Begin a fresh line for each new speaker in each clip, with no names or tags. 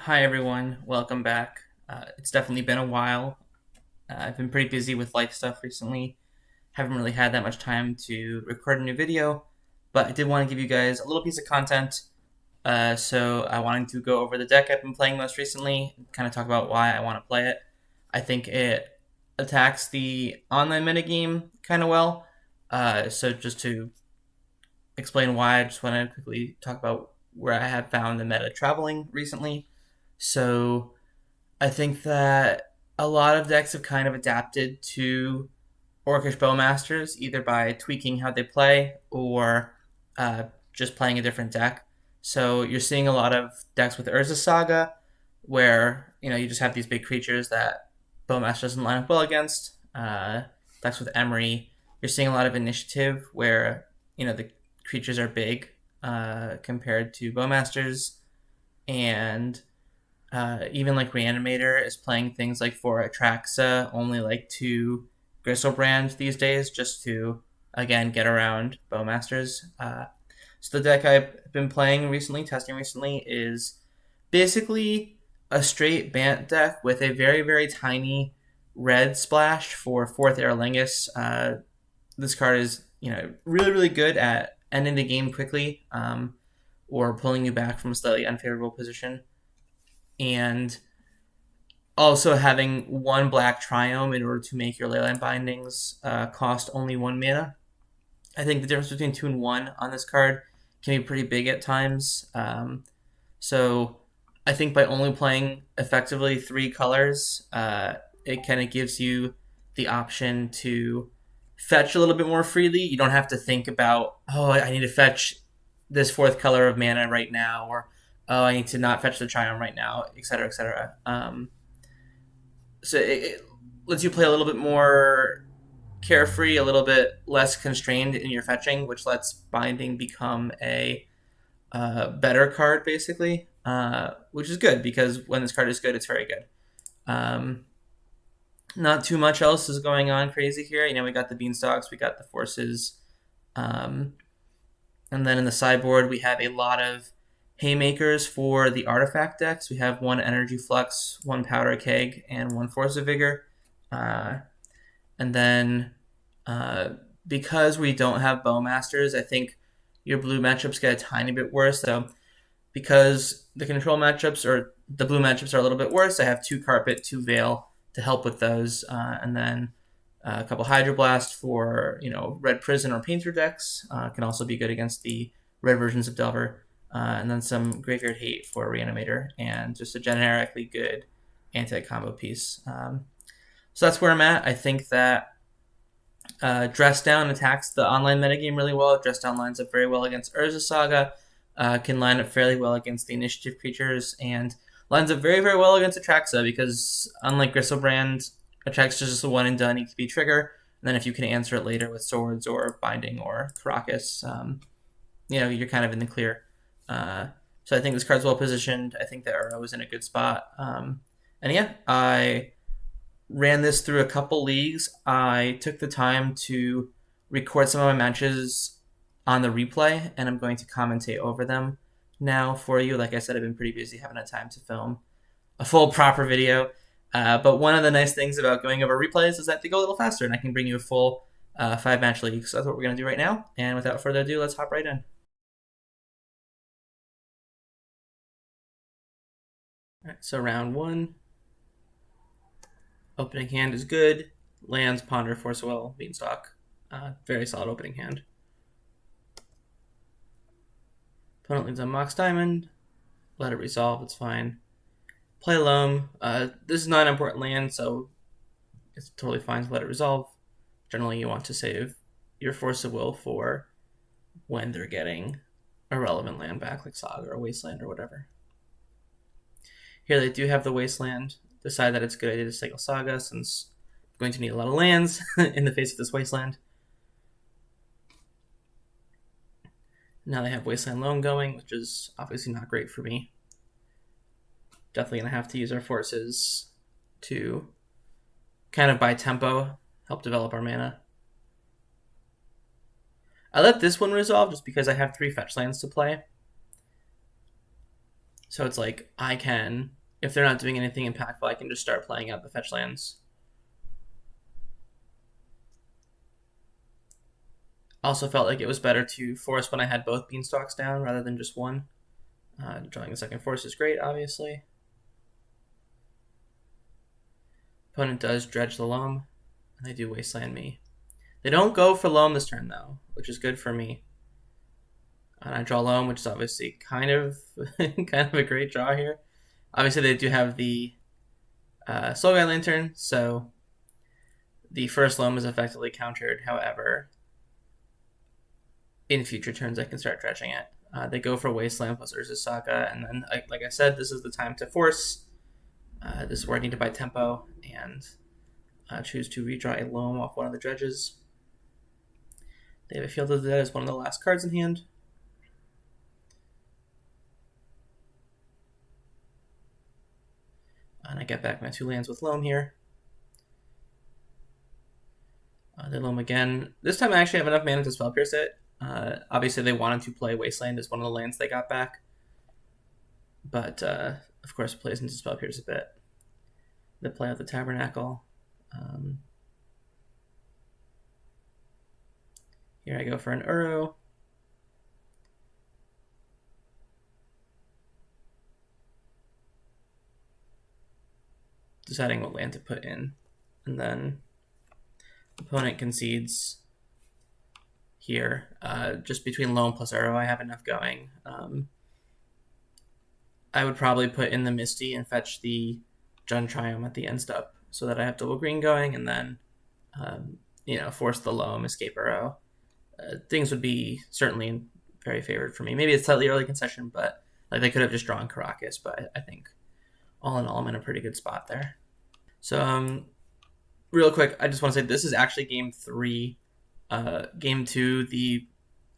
Hi everyone, welcome back. It's definitely been a while. I've been pretty busy with life stuff recently. Haven't really had that much time to record a new video, but I did want to give you guys a little piece of content. So I wanted to go over the deck I've been playing most recently, kind of talk about why I want to play it. I think it attacks the online metagame kind of well. So just to explain why, I just want to quickly talk about where I have found the meta traveling recently. So I think that a lot of decks have kind of adapted to Orcish Bowmasters, either by tweaking how they play or uh, just playing a different deck. So you're seeing a lot of decks with Urza Saga, where you just have these big creatures that Bowmaster doesn't line up well against. Decks with Emery, you're seeing a lot of initiative where the creatures are big compared to Bowmasters, and even like Reanimator is playing things like for Atraxa, only like 2 Griselbrand these days, just to again get around Bowmasters. So the deck I've been playing recently, testing recently, is basically a straight Bant deck with a very very tiny red splash for Forth Eorlingas. This card is really really good at ending the game quickly, or pulling you back from a slightly unfavorable position, and also having 1 black Triome in order to make your Leyline Bindings cost only 1 mana. I think the difference between 2 and 1 on this card can be pretty big at times. So I think by only playing effectively 3 colors, it kind of gives you the option to fetch a little bit more freely. You don't have to think about, oh, I need to fetch this 4th color of mana right now, or oh, I need to not fetch the Triumph right now, etc., etc. So it lets you play a little bit more carefree, a little bit less constrained in your fetching, which lets Binding become a better card, basically, which is good because when this card is good, it's very good. Not too much else is going on crazy here. We got the Beanstalks, we got the Forces, and then in the sideboard, we have a lot of haymakers for the artifact decks. We have 1 Energy Flux, 1 Powder Keg, and 1 Force of Vigor. And then because we don't have Bowmasters, I think your blue matchups get a tiny bit worse. So because the control matchups or the blue matchups are a little bit worse, I have 2 Carpet, 2 Veil to help with those. And then a couple Hydroblast for red Prison or Painter decks can also be good against the red versions of Delver. And then some Graveyard Hate for Reanimator, and just a generically good anti-combo piece. So that's where I'm at. I think that Dress Down attacks the online metagame really well. Dress Down lines up very well against Urza Saga, can line up fairly well against the initiative creatures, and lines up very, very well against Atraxa because, unlike Griselbrand, Atraxa is just a one and done ETB trigger. And then if you can answer it later with Swords or Binding or Karakas, you're kind of in the clear. So I think this card's well positioned. I think the arrow is in a good spot. And yeah, I ran this through a couple leagues. I took the time to record some of my matches on the replay, and I'm going to commentate over them now for you. Like I said, I've been pretty busy, haven't had time to film a full proper video. But one of the nice things about going over replays is that they go a little faster, and I can bring you a full 5-match league. So that's what we're going to do right now. And without further ado, let's hop right in. All right, so round 1. Opening hand is good. Lands, Ponder, Force of Will, Beanstalk. Very solid opening hand. Opponent leads on Mox Diamond. Let it resolve, it's fine. Play Loam. This is not an important land, so it's totally fine to let it resolve. Generally, you want to save your Force of Will for when they're getting a relevant land back, like Saga or Wasteland or whatever. Here they do have the Wasteland. Decide that it's a good idea to cycle Saga since I'm going to need a lot of lands in the face of this Wasteland. Now they have Wasteland Loam going, which is obviously not great for me. Definitely going to have to use our forces to kind of buy tempo, help develop our mana. I let this one resolve just because I have 3 fetch lands to play. So it's like I can, if they're not doing anything impactful, I can just start playing out the fetch lands. Also felt like it was better to force when I had both Beanstalks down rather than just one. Drawing a second force is great, obviously. Opponent does dredge the Loam, and they do Wasteland me. They don't go for Loam this turn, though, which is good for me. And I draw Loam, which is obviously kind of a great draw here. Obviously, they do have the Soul Guide Lantern, so the first Loam is effectively countered. However, in future turns, I can start dredging it. They go for Wasteland plus Urza's Saga, and then, like I said, this is the time to force. This is where I need to buy tempo and choose to redraw a Loam off one of the dredges. They have a Field of the Dead as one of the last cards in hand. And I get back my 2 lands with Loam here. They Loam again. This time I actually have enough mana to Spell Pierce it. Obviously they wanted to play Wasteland as one of the lands they got back. But, of course, it plays into Spell Pierce a bit. They play out the Tabernacle. Here I go for an Uro. Deciding what land to put in. And then opponent concedes here. Just between Loam plus Uro, I have enough going. I would probably put in the Misty and fetch the Jund Triumph at the end step so that I have double green going, and then force the Loam, escape Uro. Things would be certainly very favored for me. Maybe it's slightly early concession, but like they could have just drawn Karakas, but I think all in all, I'm in a pretty good spot there. So, real quick, I just want to say this is actually game 3. Game 2, the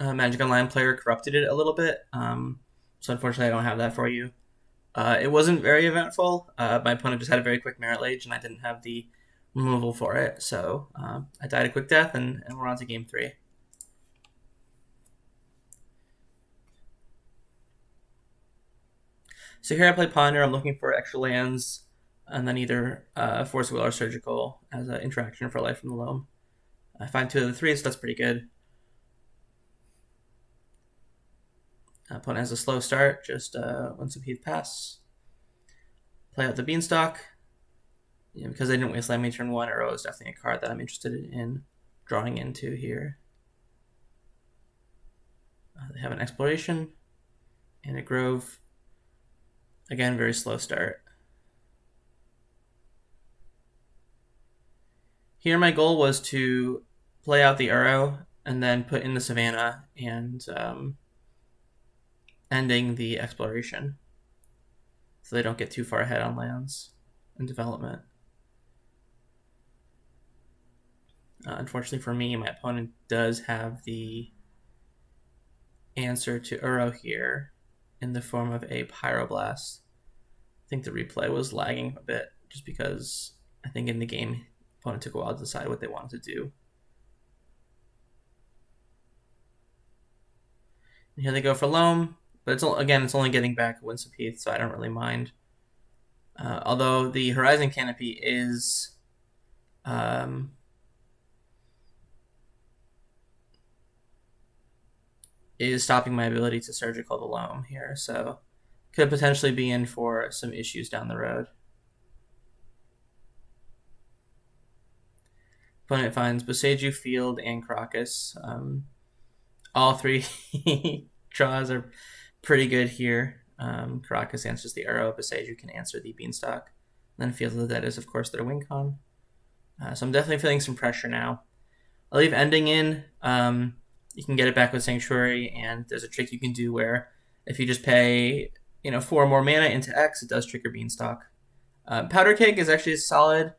Magic Online player corrupted it a little bit. So unfortunately, I don't have that for you. It wasn't very eventful. My opponent just had a very quick Merit Lage, and I didn't have the removal for it. So I died a quick death, and we're on to game 3. So here I play Ponder. I'm looking for extra lands, and then either Force of Will or Surgical as an interaction for life from the Loam. I find 2 of the 3, so that's pretty good. Opponent has a slow start, just Windswept Heath pass. Play out the Beanstalk. Because they didn't Wasteland me turn 1, Uro is definitely a card that I'm interested in drawing into here. They have an Exploration and a Grove. Again, very slow start. Here my goal was to play out the Uro and then put in the Savannah and ending the Exploration so they don't get too far ahead on lands and development. Unfortunately for me, my opponent does have the answer to Uro here in the form of a Pyroblast. I think the replay was lagging a bit just because I think in the game, opponent took a while to decide what they wanted to do. And here they go for Loam, but it's only getting back Windswept Heath, so I don't really mind. Although the Horizon Canopy is stopping my ability to Surgical the Loam here, so could potentially be in for some issues down the road. Opponent finds Boseiju, Field, and Karakas. All 3 draws are pretty good here. Karakas answers the Uro, Boseiju can answer the Beanstalk. And then Field of the Dead is, of course, their win con. So I'm definitely feeling some pressure now. I'll leave Ending in. You can get it back with Sanctuary, and there's a trick you can do where if you just pay 4 more mana into X, it does trigger Beanstalk. Powder Keg is actually a solid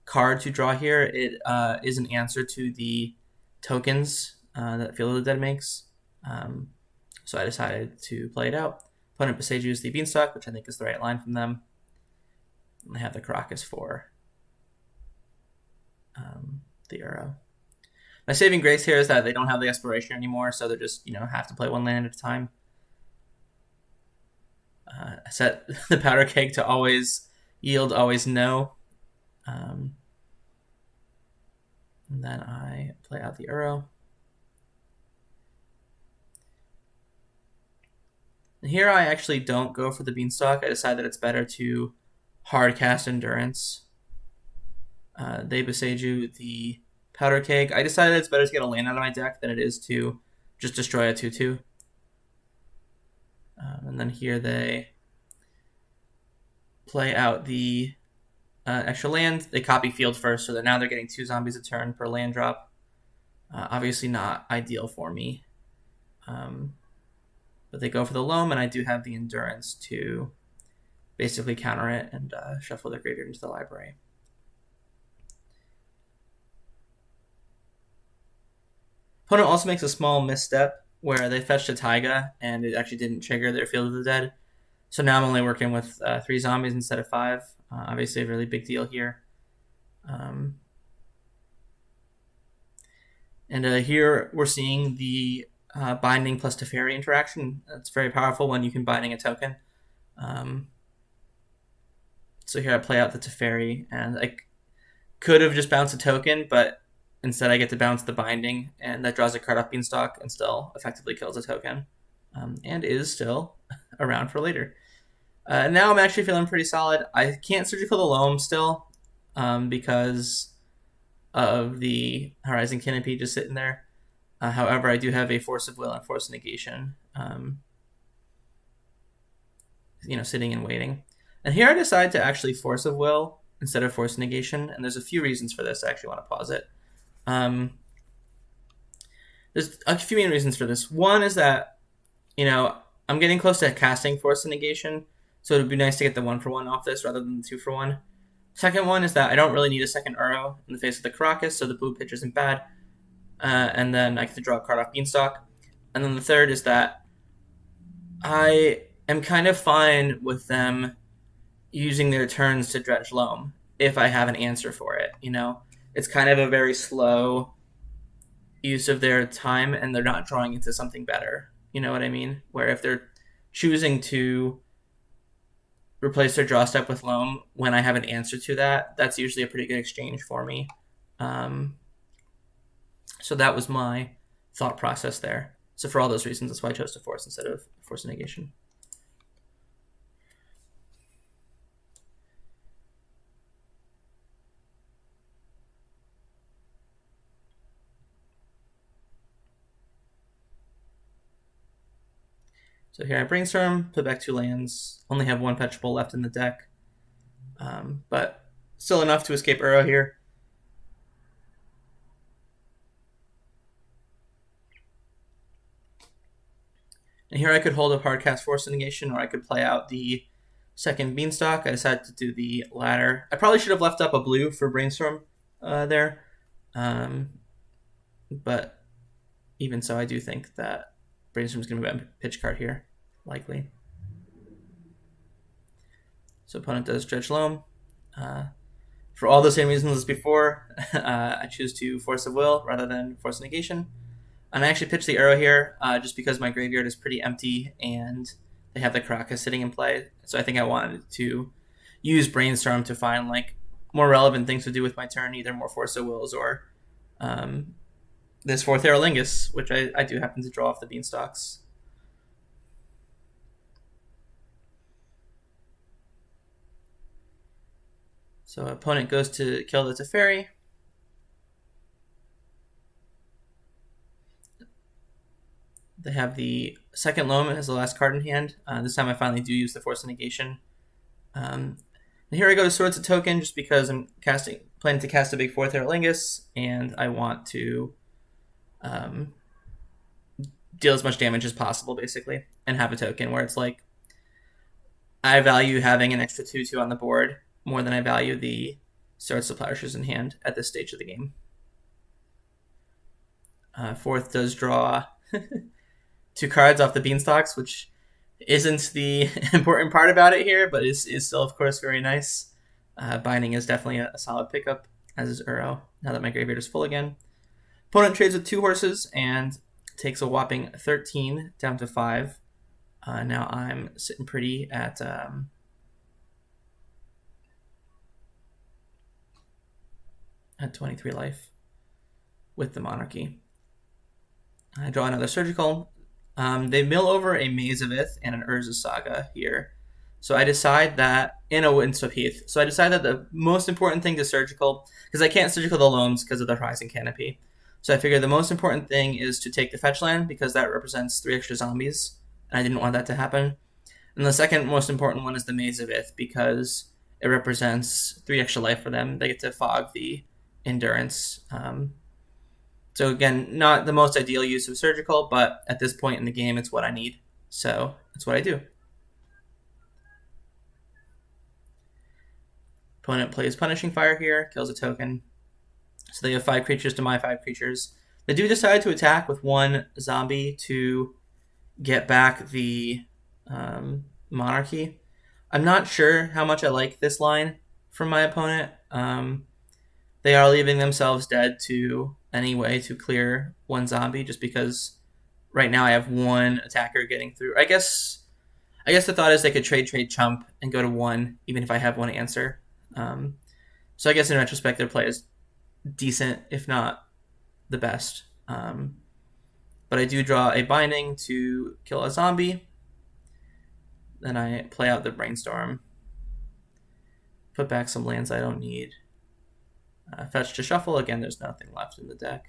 card to draw here. It is an answer to the tokens that Field of the Dead makes. So I decided to play it out. Opponent Boseiju is the Beanstalk, which I think is the right line from them. And I have the Karakas for the Uro. My saving grace here is that they don't have the Exploration anymore, so they're just, have to play 1 land at a time. I set the Powder Keg to always yield, always no. And then I play out the Uro. And here I actually don't go for the Beanstalk. I decide that it's better to hard cast Endurance. They Boseiju the Powder Keg. I decided it's better to get a land out of my deck than it is to just destroy a 2/2. And then here they play out the extra land. They copy field first, so that now they're getting 2 zombies a turn per land drop. Obviously not ideal for me. But they go for the Loam, and I do have the Endurance to basically counter it and shuffle their graveyard into the library. Opponent also makes a small misstep where they fetched a Taiga, and it actually didn't trigger their Field of the Dead. So now I'm only working with 3 zombies instead of 5. Obviously a really big deal here. And here we're seeing the Binding plus Teferi interaction. It's very powerful when you can Binding a token. So here I play out the Teferi, and I could have just bounced a token, but instead I get to bounce the Binding, and that draws a card off Beanstalk and still effectively kills a token. And is still around for later. Now I'm actually feeling pretty solid. I can't Surgical the Loam still because of the Horizon Canopy just sitting there. However, I do have a Force of Will and Force of Negation, sitting and waiting. And here I decide to actually Force of Will instead of Force of Negation, and there's a few reasons for this. I actually want to pause it. There's a few main reasons for this. One is that, I'm getting close to casting Force of Negation, so it would be nice to get the 1-for-1 off this rather than the 2-for-1. Second one is that I don't really need a second Uro in the face of the Karakas, so the blue pitch isn't bad. And then I get to draw a card off Beanstalk. And then the third is that I am kind of fine with them using their turns to dredge Loam if I have an answer for it. It's kind of a very slow use of their time, and they're not drawing into something better. You know what I mean? Where if they're choosing to replace their draw step with Loam when I have an answer to that, that's usually a pretty good exchange for me. So that was my thought process there. So for all those reasons, that's why I chose to Force instead of Force of Negation. So here I Brainstorm, put back 2 lands, only have 1 fetchable left in the deck, but still enough to escape Uro here. And here I could hold up hardcast Force of Negation, or I could play out the second Beanstalk. I decided to do the latter. I probably should have left up a blue for Brainstorm there, but even so, I do think that Brainstorm is going to be a pitch card here, likely. So opponent does dredge Loam. For all the same reasons as before, I choose to Force of Will rather than Force of Negation. And I actually pitched the Uro here just because my graveyard is pretty empty and they have the Karakas sitting in play. So I think I wanted to use Brainstorm to find more relevant things to do with my turn, either more Force of Wills or this Forth Eorlingas, which I do happen to draw off the Beanstalks. So opponent goes to kill the Teferi. They have the second Loam as the last card in hand. This time I finally do use the Force of Negation. And here I go to Swords of Token just because I'm planning to cast a big Forth Eorlingas, and I want to deal as much damage as possible, basically, and have a token where it's I value having an extra 2/2 on the board more than I value the Swords of Plowshares in hand at this stage of the game. Forth does draw 2 cards off the Beanstalks, which isn't the important part about it here, but is still, of course, very nice. Binding is definitely a solid pickup, as is Uro, now that my graveyard is full again. Opponent trades with 2 horses and takes a whopping 13 down to 5. Now I'm sitting pretty at 23 life with the Monarchy. I draw another Surgical. They mill over a Maze of Ith and an Urza Saga here. So I decide that, in a Windswept Heath, so I decide that the most important thing to Surgical, because I can't Surgical the Loams because of the Horizon Canopy. So I figure the most important thing is to take the fetch land, because that represents 3 extra zombies, and I didn't want that to happen. And the second most important one is the Maze of Ith, because it represents 3 extra life for them. They get to fog the Endurance. So again, not the most ideal use of Surgical, but at this point in the game, it's what I need. So that's what I do. Opponent plays Punishing Fire here, kills a token. So they have 5 creatures to my 5 creatures. They do decide to attack with 1 zombie to get back the Monarchy. I'm not sure how much I like this line from my opponent. They are leaving themselves dead to any way to clear 1 zombie, just because right now I have 1 attacker getting through. I guess the thought is they could trade chump and go to 1, even if I have 1 answer. So I guess in retrospect, their play is decent, if not the best. But I do draw a Binding to kill a zombie. Then I play out the Brainstorm. Put back some lands I don't need. Fetch to shuffle. Again, there's nothing left in the deck.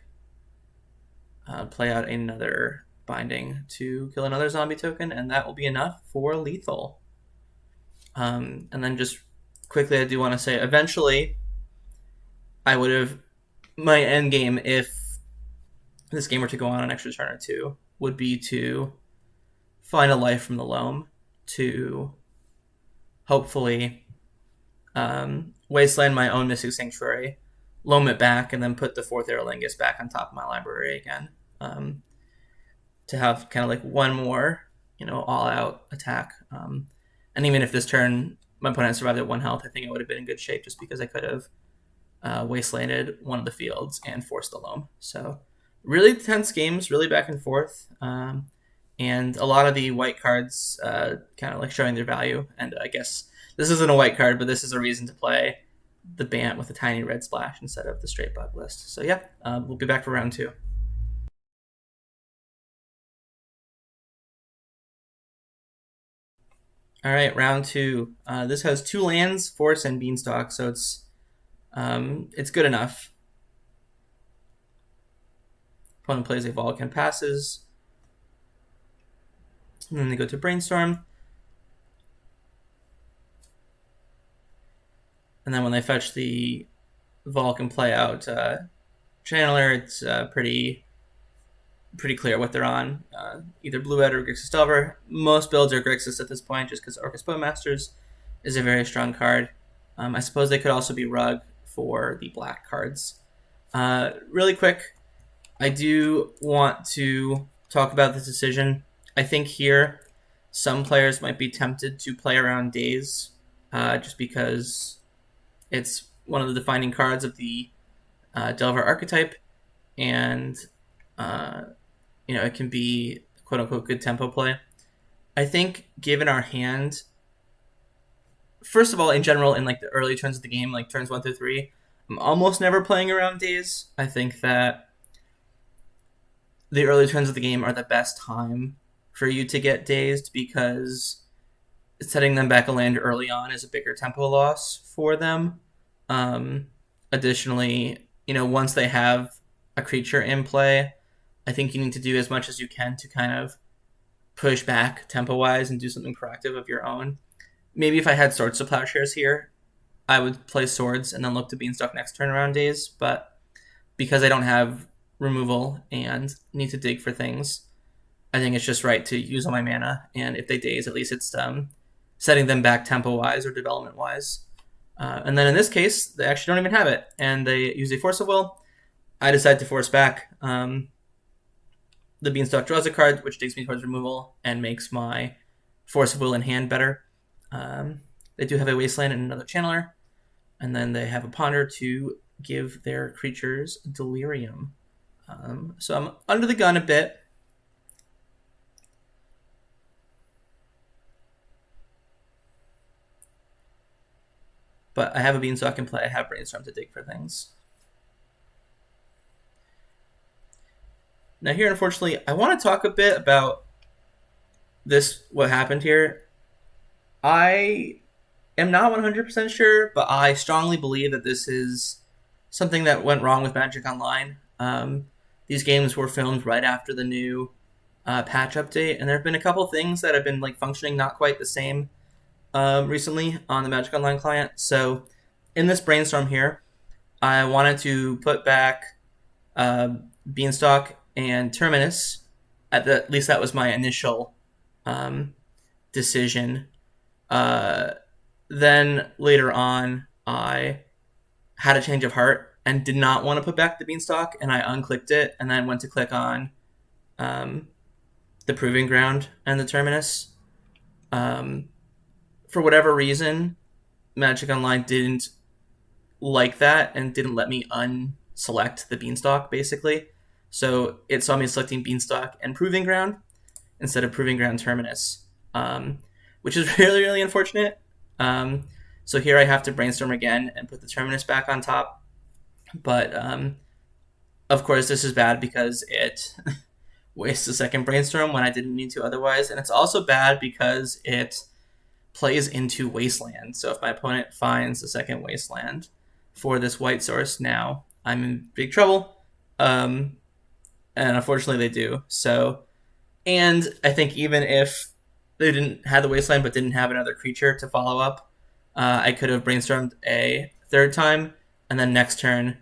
Play out another Binding to kill another zombie token, and that will be enough for lethal. And then just quickly, I do want to say, eventually, I would have... My end game, if this game were to go on an extra turn or 2, would be to find a life from the Loam to hopefully Wasteland my own Mystic Sanctuary, Loam it back, and then put the Forth Eorlingas back on top of my library again, to have kind of like 1 more, all-out attack. And even if this turn my opponent survived at 1 health, I think I would have been in good shape, just because I could have Wastelanded one of the fields and forced the Loam. So really tense games, really back and forth. And a lot of the white cards kind of like showing their value. And I guess this isn't a white card, but this is a reason to play the Bant with a tiny red splash instead of the straight bug list. So yeah, we'll be back for round 2. All right, round 2. This has 2 lands, Force and Beanstalk, so it's good enough. Opponent plays a Vulcan, passes. And then they go to Brainstorm. And then when they fetch the Vulcan play out Channeler, it's pretty clear what they're on. Either Blue Ed or Grixis Delver. Most builds are Grixis at this point, just because Orcus Bowmasters is a very strong card. I suppose they could also be Rug for the black cards. Really quick, I do want to talk about this decision. I think here some players might be tempted to play around Daze, just because it's one of the defining cards of the Delver archetype, and it can be quote-unquote good tempo play. I think given our hand, first of all, in general, in like the early turns of the game, like turns 1 through 3, I'm almost never playing around Daze. I think that the early turns of the game are the best time for you to get dazed, because setting them back a land early on is a bigger tempo loss for them. Additionally, once they have a creature in play, I think you need to do as much as you can to kind of push back tempo-wise and do something proactive of your own. Maybe if I had Swords to Plowshares here, I would play Swords and then look to Beanstalk next turn around Daze, but because I don't have removal and need to dig for things, I think it's just right to use all my mana, and if they Daze, at least it's setting them back tempo-wise or development-wise. And then in this case, they actually don't even have it, and they use a Force of Will. I decide to force back. The Beanstalk draws a card, which takes me towards removal and makes my Force of Will in hand better. They do have a Wasteland and another Channeler, and then they have a Ponder to give their creatures Delirium. So I'm under the gun a bit. But I have a Beanstalk in play. I have Brainstorm to dig for things. Now here, unfortunately, I want to talk a bit about what happened here. I am not 100% sure, but I strongly believe that this is something that went wrong with Magic Online. These games were filmed right after the new patch update, and there have been a couple things that have been like functioning not quite the same recently on the Magic Online client. So in this brainstorm here, I wanted to put back Beanstalk and Terminus. At least that was my initial decision. Then later on, I had a change of heart and did not want to put back the Beanstalk, and I unclicked it and then went to click on the Proving Ground and the Terminus. For whatever reason, Magic Online didn't like that and didn't let me unselect the Beanstalk, basically. So it saw me selecting Beanstalk and Proving Ground instead of Proving Ground Terminus, which is really, really unfortunate. So here I have to brainstorm again and put the Terminus back on top. But, of course, this is bad because it wastes a second brainstorm when I didn't need to otherwise. And it's also bad because it plays into Wasteland. So if my opponent finds a second Wasteland for this white source now, I'm in big trouble. And unfortunately they do. So, and I think even if they didn't have the Wasteland but didn't have another creature to follow up, I could have brainstormed a third time and then next turn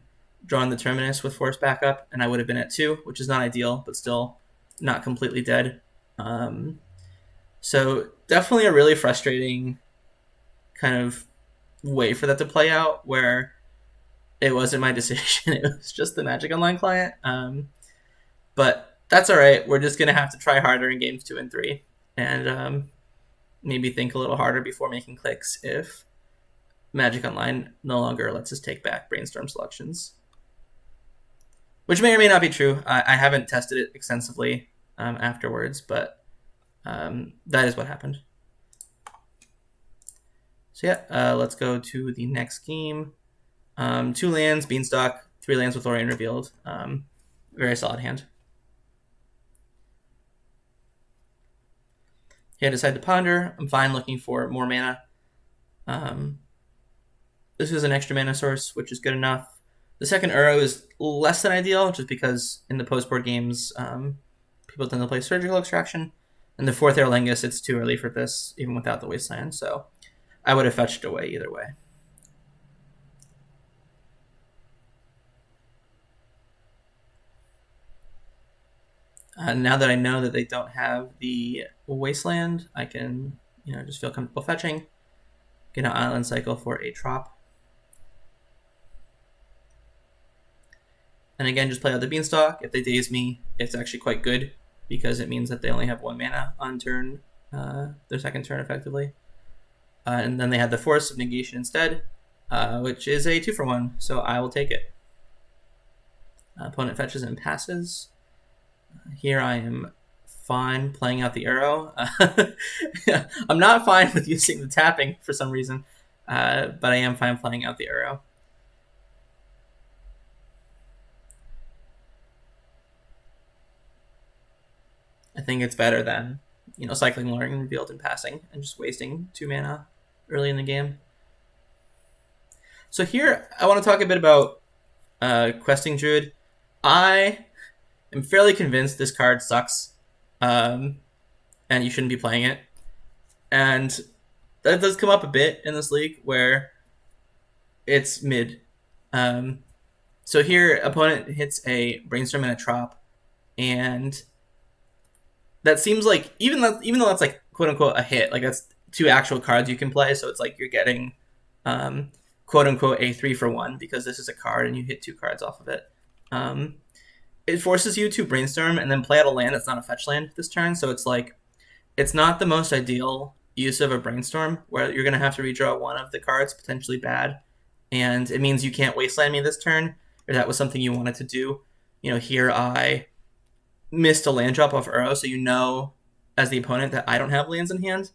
drawn the Terminus with Force backup, and I would have been at 2, which is not ideal, but still not completely dead. So definitely a really frustrating kind of way for that to play out, where it wasn't my decision. It was just the Magic Online client. But that's all right. We're just going to have to try harder in games 2 and 3 and maybe think a little harder before making clicks if Magic Online no longer lets us take back brainstorm selections. Which may or may not be true. I haven't tested it extensively afterwards, but that is what happened. So yeah, let's go to the next game. 2 lands, Beanstalk, 3 lands with Lórien revealed. Very solid hand. Here I decide to ponder. I'm fine looking for more mana. This is an extra mana source, which is good enough. The second Uro is less than ideal, just because in the post-board games, people tend to play Surgical Extraction. And the Forth Eorlingas, it's too early for this, even without the Wasteland, so I would have fetched away either way. Now that I know that they don't have the Wasteland, I can, just feel comfortable fetching. Get an Island Cycle for a Trop. And again, just play out the Beanstalk. If they daze me, it's actually quite good because it means that they only have 1 mana on turn, their second turn effectively. And then they have the Force of Negation instead, which is a 2-for-1, so I will take it. Opponent fetches and passes. Here I am fine playing out the Uro. I'm not fine with using the tapping for some reason, but I am fine playing out the Uro. I think it's better than, cycling Lórien revealed and passing and just wasting 2 mana early in the game. So here I want to talk a bit about Questing Druid. I am fairly convinced this card sucks, and you shouldn't be playing it. And that does come up a bit in this league where it's mid. So here, opponent hits a Brainstorm and a Trop, and that seems like, even though that's like quote unquote a hit, like that's 2 actual cards you can play, so it's like you're getting quote unquote a 3-for-1 because this is a card and you hit 2 cards off of it. It forces you to brainstorm and then play out a land that's not a fetch land this turn, so it's like it's not the most ideal use of a brainstorm where you're going to have to redraw 1 of the cards, potentially bad, and it means you can't wasteland me this turn, or that was something you wanted to do. Here I missed a land drop off Uro, so as the opponent that I don't have lands in hand,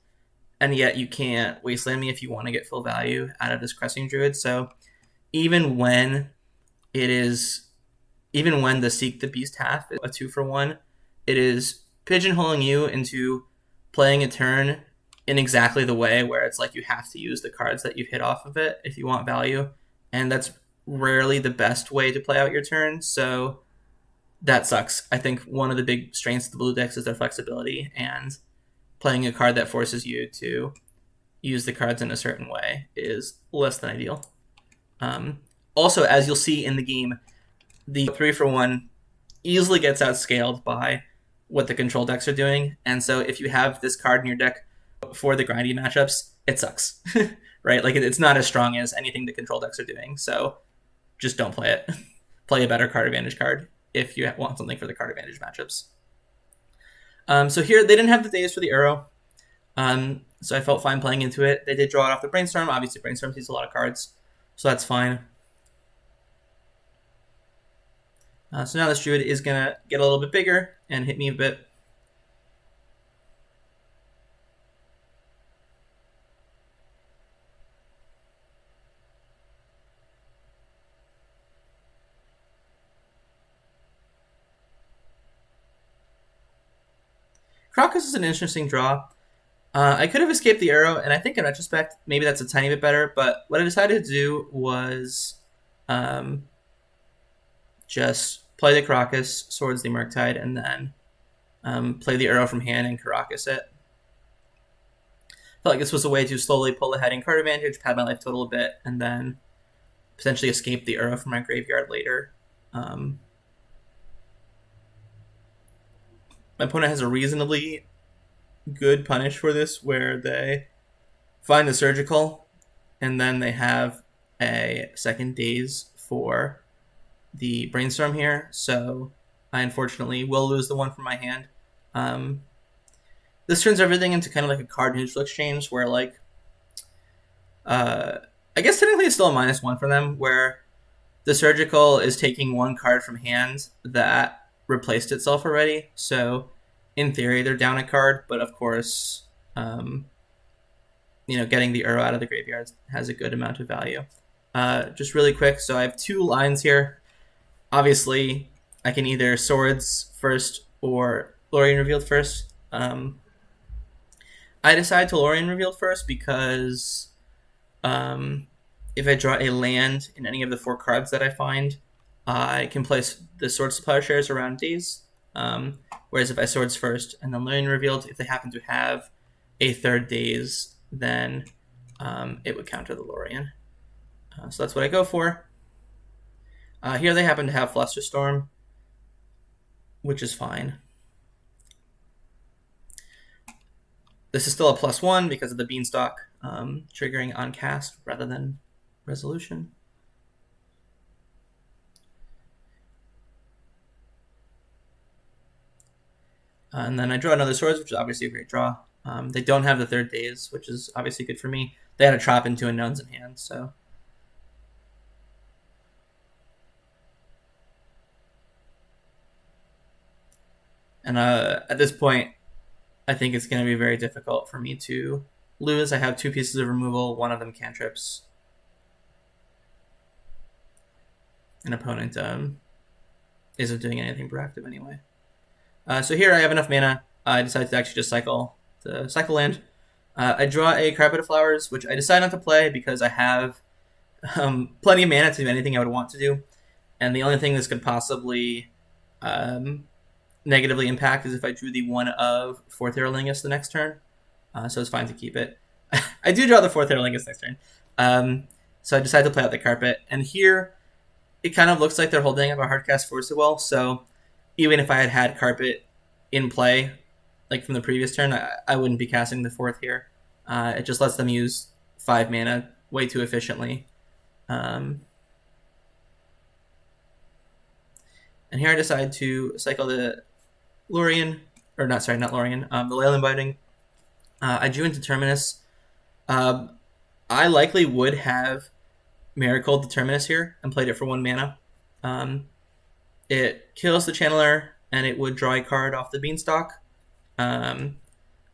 and yet you can't Wasteland me if you want to get full value out of this Cresting Druid. So even when the Seek the Beast half is a 2-for-1, it is pigeonholing you into playing a turn in exactly the way where it's like you have to use the cards that you've hit off of it if you want value, and that's rarely the best way to play out your turn. So that sucks. I think one of the big strengths of the blue decks is their flexibility, and playing a card that forces you to use the cards in a certain way is less than ideal. Also, as you'll see in the game, the 3-for-1 easily gets outscaled by what the control decks are doing, and so if you have this card in your deck for the grindy matchups, it sucks, right? Like, it's not as strong as anything the control decks are doing, so just don't play it. Play a better card advantage card if you want something for the card advantage matchups. So here, they didn't have the days for the arrow, so I felt fine playing into it. They did draw it off the Brainstorm. Obviously, Brainstorm sees a lot of cards, so that's fine. So now this Druid is going to get a little bit bigger and hit me a bit. Karakas is an interesting draw. I could have escaped the arrow, and I think in retrospect, maybe that's a tiny bit better, but what I decided to do was just play the Karakas, Swords the Murktide, and then play the arrow from hand and Karakas it. Felt like this was a way to slowly pull ahead in card advantage, pad my life total a bit, and then potentially escape the arrow from my graveyard later. My opponent has a reasonably good punish for this, where they find the Surgical, and then they have a second daze for the Brainstorm here, so I unfortunately will lose the one from my hand. This turns everything into kind of like a card neutral exchange, where like I guess technically it's still a -1 for them, where the Surgical is taking one card from hand that replaced itself already, so in theory they're down a card, but of course getting the arrow out of the graveyard has a good amount of value. Just really quick, so I have 2 lines here. Obviously, I can either Swords first or Lórien Revealed first. I decide to Lórien Revealed first because if I draw a land in any of the 4 cards that I find, I can place the Swords to Plowshares around days. Whereas if I Swords first and then Lórien Revealed, if they happen to have a 3rd daze, then it would counter the Lórien. So that's what I go for. Here they happen to have Flusterstorm, which is fine. This is still a +1 because of the Beanstalk triggering on cast rather than resolution. And then I draw another Swords, which is obviously a great draw. They don't have the 3rd daze, which is obviously good for me. They had a trap and 2 unknowns in hand, so. And at this point, I think it's going to be very difficult for me to lose. I have 2 pieces of removal, one of them cantrips. An opponent isn't doing anything proactive anyway. So here I have enough mana. I decided to actually just cycle the Cycle Land. I draw a Carpet of Flowers, which I decide not to play because I have plenty of mana to do anything I would want to do. And the only thing this could possibly negatively impact is if I drew the one of Forth Eorlingas the next turn. So it's fine to keep it. I do draw the Forth Eorlingas next turn. So I decided to play out the Carpet. And here, it kind of looks like they're holding up a hardcast Force of Will. So even if I had had Carpet in play, like from the previous turn, I wouldn't be casting the 4th here. It just lets them use 5 mana way too efficiently. And here I decide to cycle the Lórien, or not Lórien, the Leyline Binding. I drew into Terminus. I likely would have Miracled the Terminus here and played it for 1 mana. It kills the Channeler, and it would draw a card off the Beanstalk. And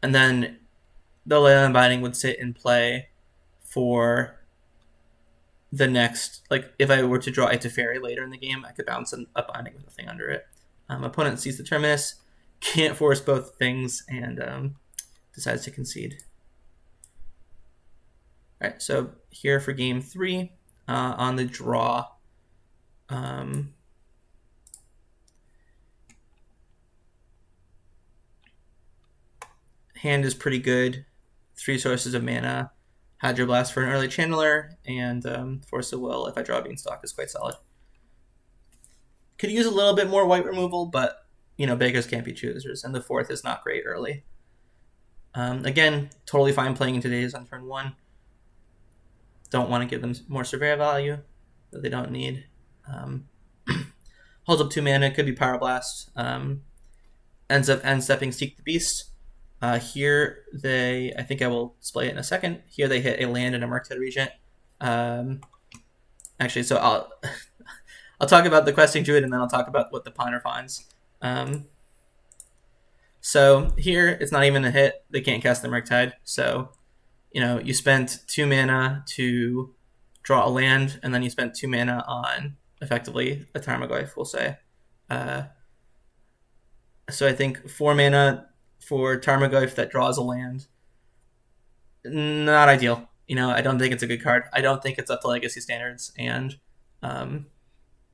then the Leyline Binding would sit in play for the next, like if I were to draw a Teferi later in the game, I could bounce a Binding with nothing under it. Opponent sees the Terminus, can't force both things, and decides to concede. All right, so here for game 3, on the draw, hand is pretty good. 3 sources of mana, Hydroblast for an early channeler, and Force of Will if I draw a Beanstalk is quite solid. Could use a little bit more white removal, but beggars can't be choosers, and the 4th is not great early. Again, totally fine playing into days on turn 1. Don't want to give them more surveyor value that they don't need. Holds up 2 mana, could be Pyroblast. Ends up end-stepping Seek the Beast. Here I think I will display it in a second. Here they hit a land and a Murktide Regent. Actually, so I'll talk about the Questing Druid, and then I'll talk about what the Ponder finds. So here, it's not even a hit. They can't cast the Murktide. So, you spent 2 mana to draw a land, and then you spent 2 mana on, effectively, a Tarmogoyf, we'll say. So I think 4 mana for Tarmogoyf that draws a land, not ideal. I don't think it's a good card. I don't think it's up to Legacy standards. And,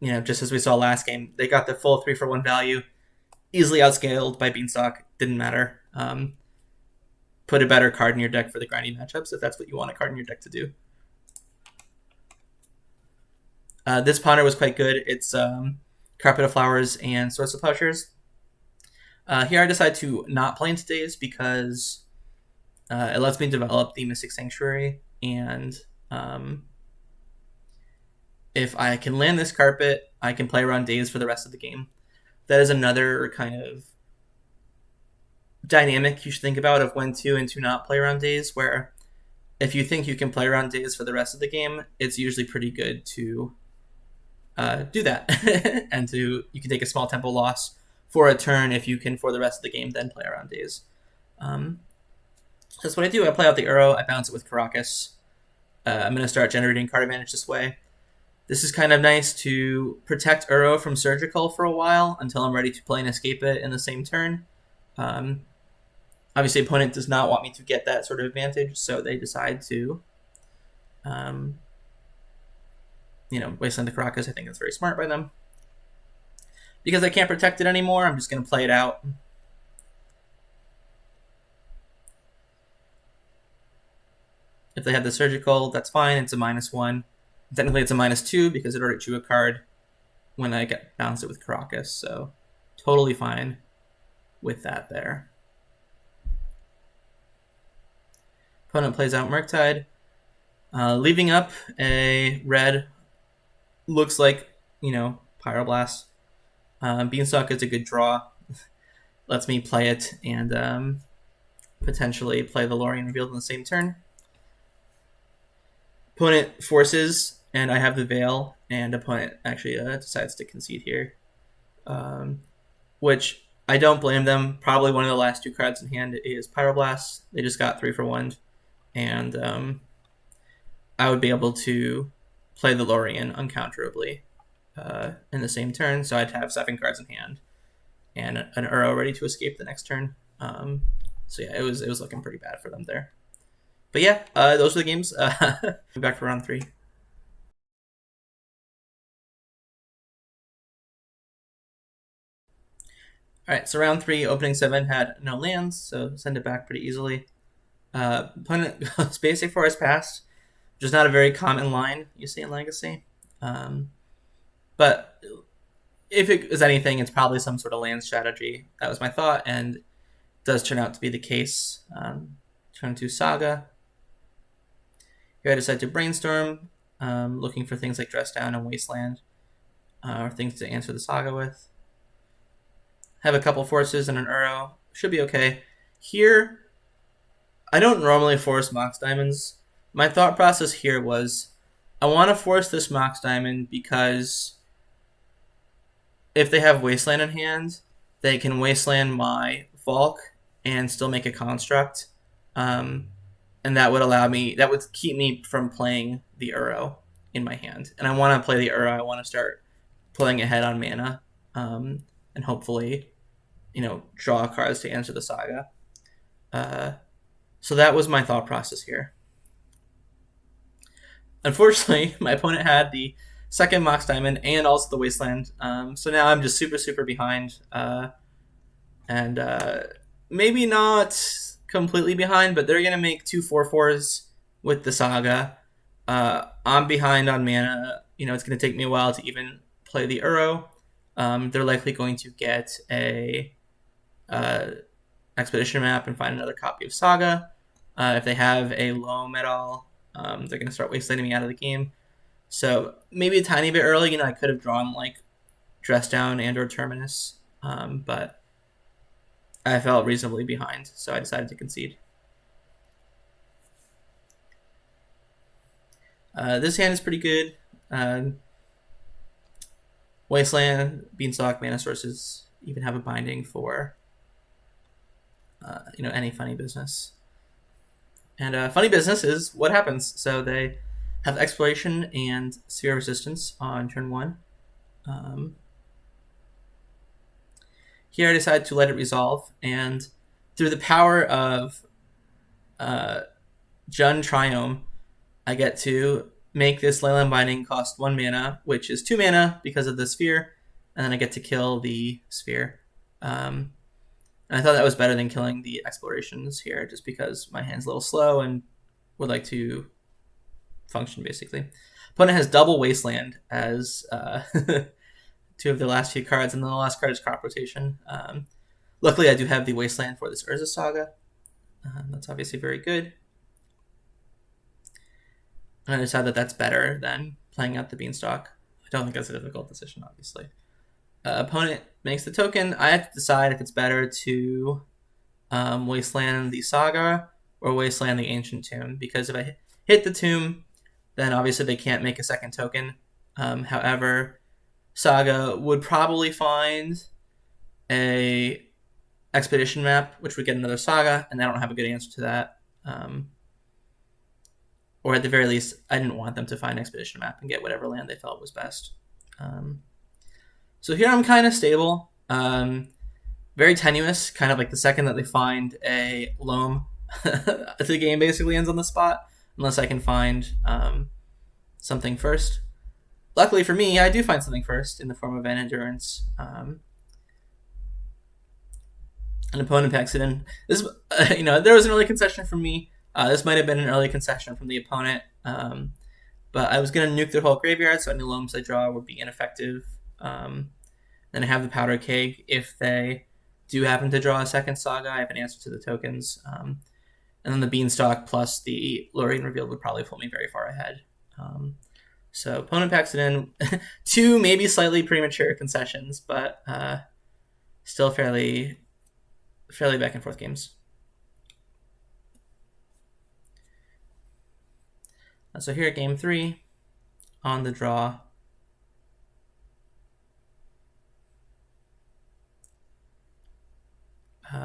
just as we saw last game, they got the full 3-for-1 value, easily outscaled by Beanstalk. Didn't matter. Put a better card in your deck for the grinding matchups if that's what you want a card in your deck to do. This Ponder was quite good. It's Carpet of Flowers and Source of Plowshares. Here I decide to not play into days because it lets me develop the Mystic Sanctuary, and if I can land this Carpet, I can play around days for the rest of the game. That is another kind of dynamic you should think about of when to and to not play around days, where if you think you can play around days for the rest of the game, it's usually pretty good to do that. And you can take a small tempo loss for a turn if you can, for the rest of the game, then play around days. That's what I do. I play out the Uro, I bounce it with Karakas. I'm going to start generating card advantage this way. This is kind of nice to protect Uro from Surgical for a while until I'm ready to play and escape it in the same turn. Obviously, opponent does not want me to get that sort of advantage, so they decide to Wasteland the Karakas. I think that's very smart by them. Because I can't protect it anymore, I'm just going to play it out. If they have the Surgical, that's fine. It's a -1. Technically, it's a -2 because it already drew a card when I bounced it with Karakas. So, totally fine with that there. Opponent plays out Murktide. Leaving up a red looks like, Pyroblast. Beanstalk is a good draw. Lets me play it and potentially play the Lórien revealed in the same turn. Opponent forces, and I have the Veil, and opponent actually decides to concede here. Which I don't blame them. Probably one of the last 2 cards in hand is Pyroblast. They just got 3-for-1, and I would be able to play the Lórien uncounterably in the same turn, so I'd have 7 cards in hand and an Uro ready to escape the next turn. So yeah, it was looking pretty bad for them there. But yeah, those are the games. Back for round 3. Alright, so round 3, opening 7 had no lands, so send it back pretty easily. Opponent goes Basic Forest Pass, which is not a very common line you see in Legacy. But if it is anything, it's probably some sort of land strategy. That was my thought, and it does turn out to be the case. Turn 2 Saga. Here I decide to Brainstorm, looking for things like Dress Down and Wasteland, or things to answer the Saga with. Have a couple forces and an Uro. Should be okay. Here, I don't normally force Mox Diamonds. My thought process here was, I want to force this Mox Diamond because if they have Wasteland in hand, they can Wasteland my Volk and still make a construct and that would keep me from playing the Uro in my hand. And I want to play the Uro. I want to start pulling ahead on mana, and hopefully, draw cards to answer the Saga. So that was my thought process here. Unfortunately, my opponent had the second Mox Diamond and also the Wasteland. So now I'm just super, super behind. And maybe not completely behind, but they're going to make 2 4/4s with the Saga. I'm behind on mana. It's going to take me a while to even play the Uro. They're likely going to get a expedition map and find another copy of Saga. If they have a Loam at all, they're going to start wastelanding me out of the game. So maybe a tiny bit early. I could have drawn like Dress Down and or Terminus, but I felt reasonably behind, so I decided to concede. This hand is pretty good. Wasteland, Beanstalk, mana sources even have a binding for any funny business. And funny business is what happens. So they have Exploration and Sphere Resistance on turn 1. Here I decided to let it resolve, and through the power of Jund Triome, I get to make this Leyline Binding cost 1 mana, which is 2 mana because of the Sphere, and then I get to kill the Sphere. And I thought that was better than killing the Explorations here, just because my hand's a little slow and would like to function, basically. Opponent has double Wasteland as 2 of the last few cards, and then the last card is Crop Rotation. Luckily, I do have the Wasteland for this Urza Saga. That's obviously very good. And I decided that that's better than playing out the Beanstalk. I don't think that's a difficult decision, obviously. Opponent makes the token. I have to decide if it's better to Wasteland the Saga or Wasteland the Ancient Tomb, because if I hit the Tomb, then obviously they can't make a second token. However, Saga would probably find a Expedition map, which would get another Saga, and I don't have a good answer to that. Or at the very least, I didn't want them to find an Expedition map and get whatever land they felt was best. So here I'm kind of stable. Very tenuous, kind of like the second that they find a Loam, the game basically ends on the spot, unless I can find something first. Luckily for me, I do find something first in the form of an Endurance. An opponent packs it in. This, there was an early concession from me. This might have been an early concession from the opponent, but I was going to nuke their whole graveyard, so any Loams I draw would be ineffective. Then I have the Powder Keg. If they do happen to draw a second Saga, I have an answer to the tokens. And then the Beanstalk plus the Lórien reveal would probably pull me very far ahead. So opponent packs it in. 2 maybe slightly premature concessions, but still fairly back and forth games. So here at game 3, on the draw,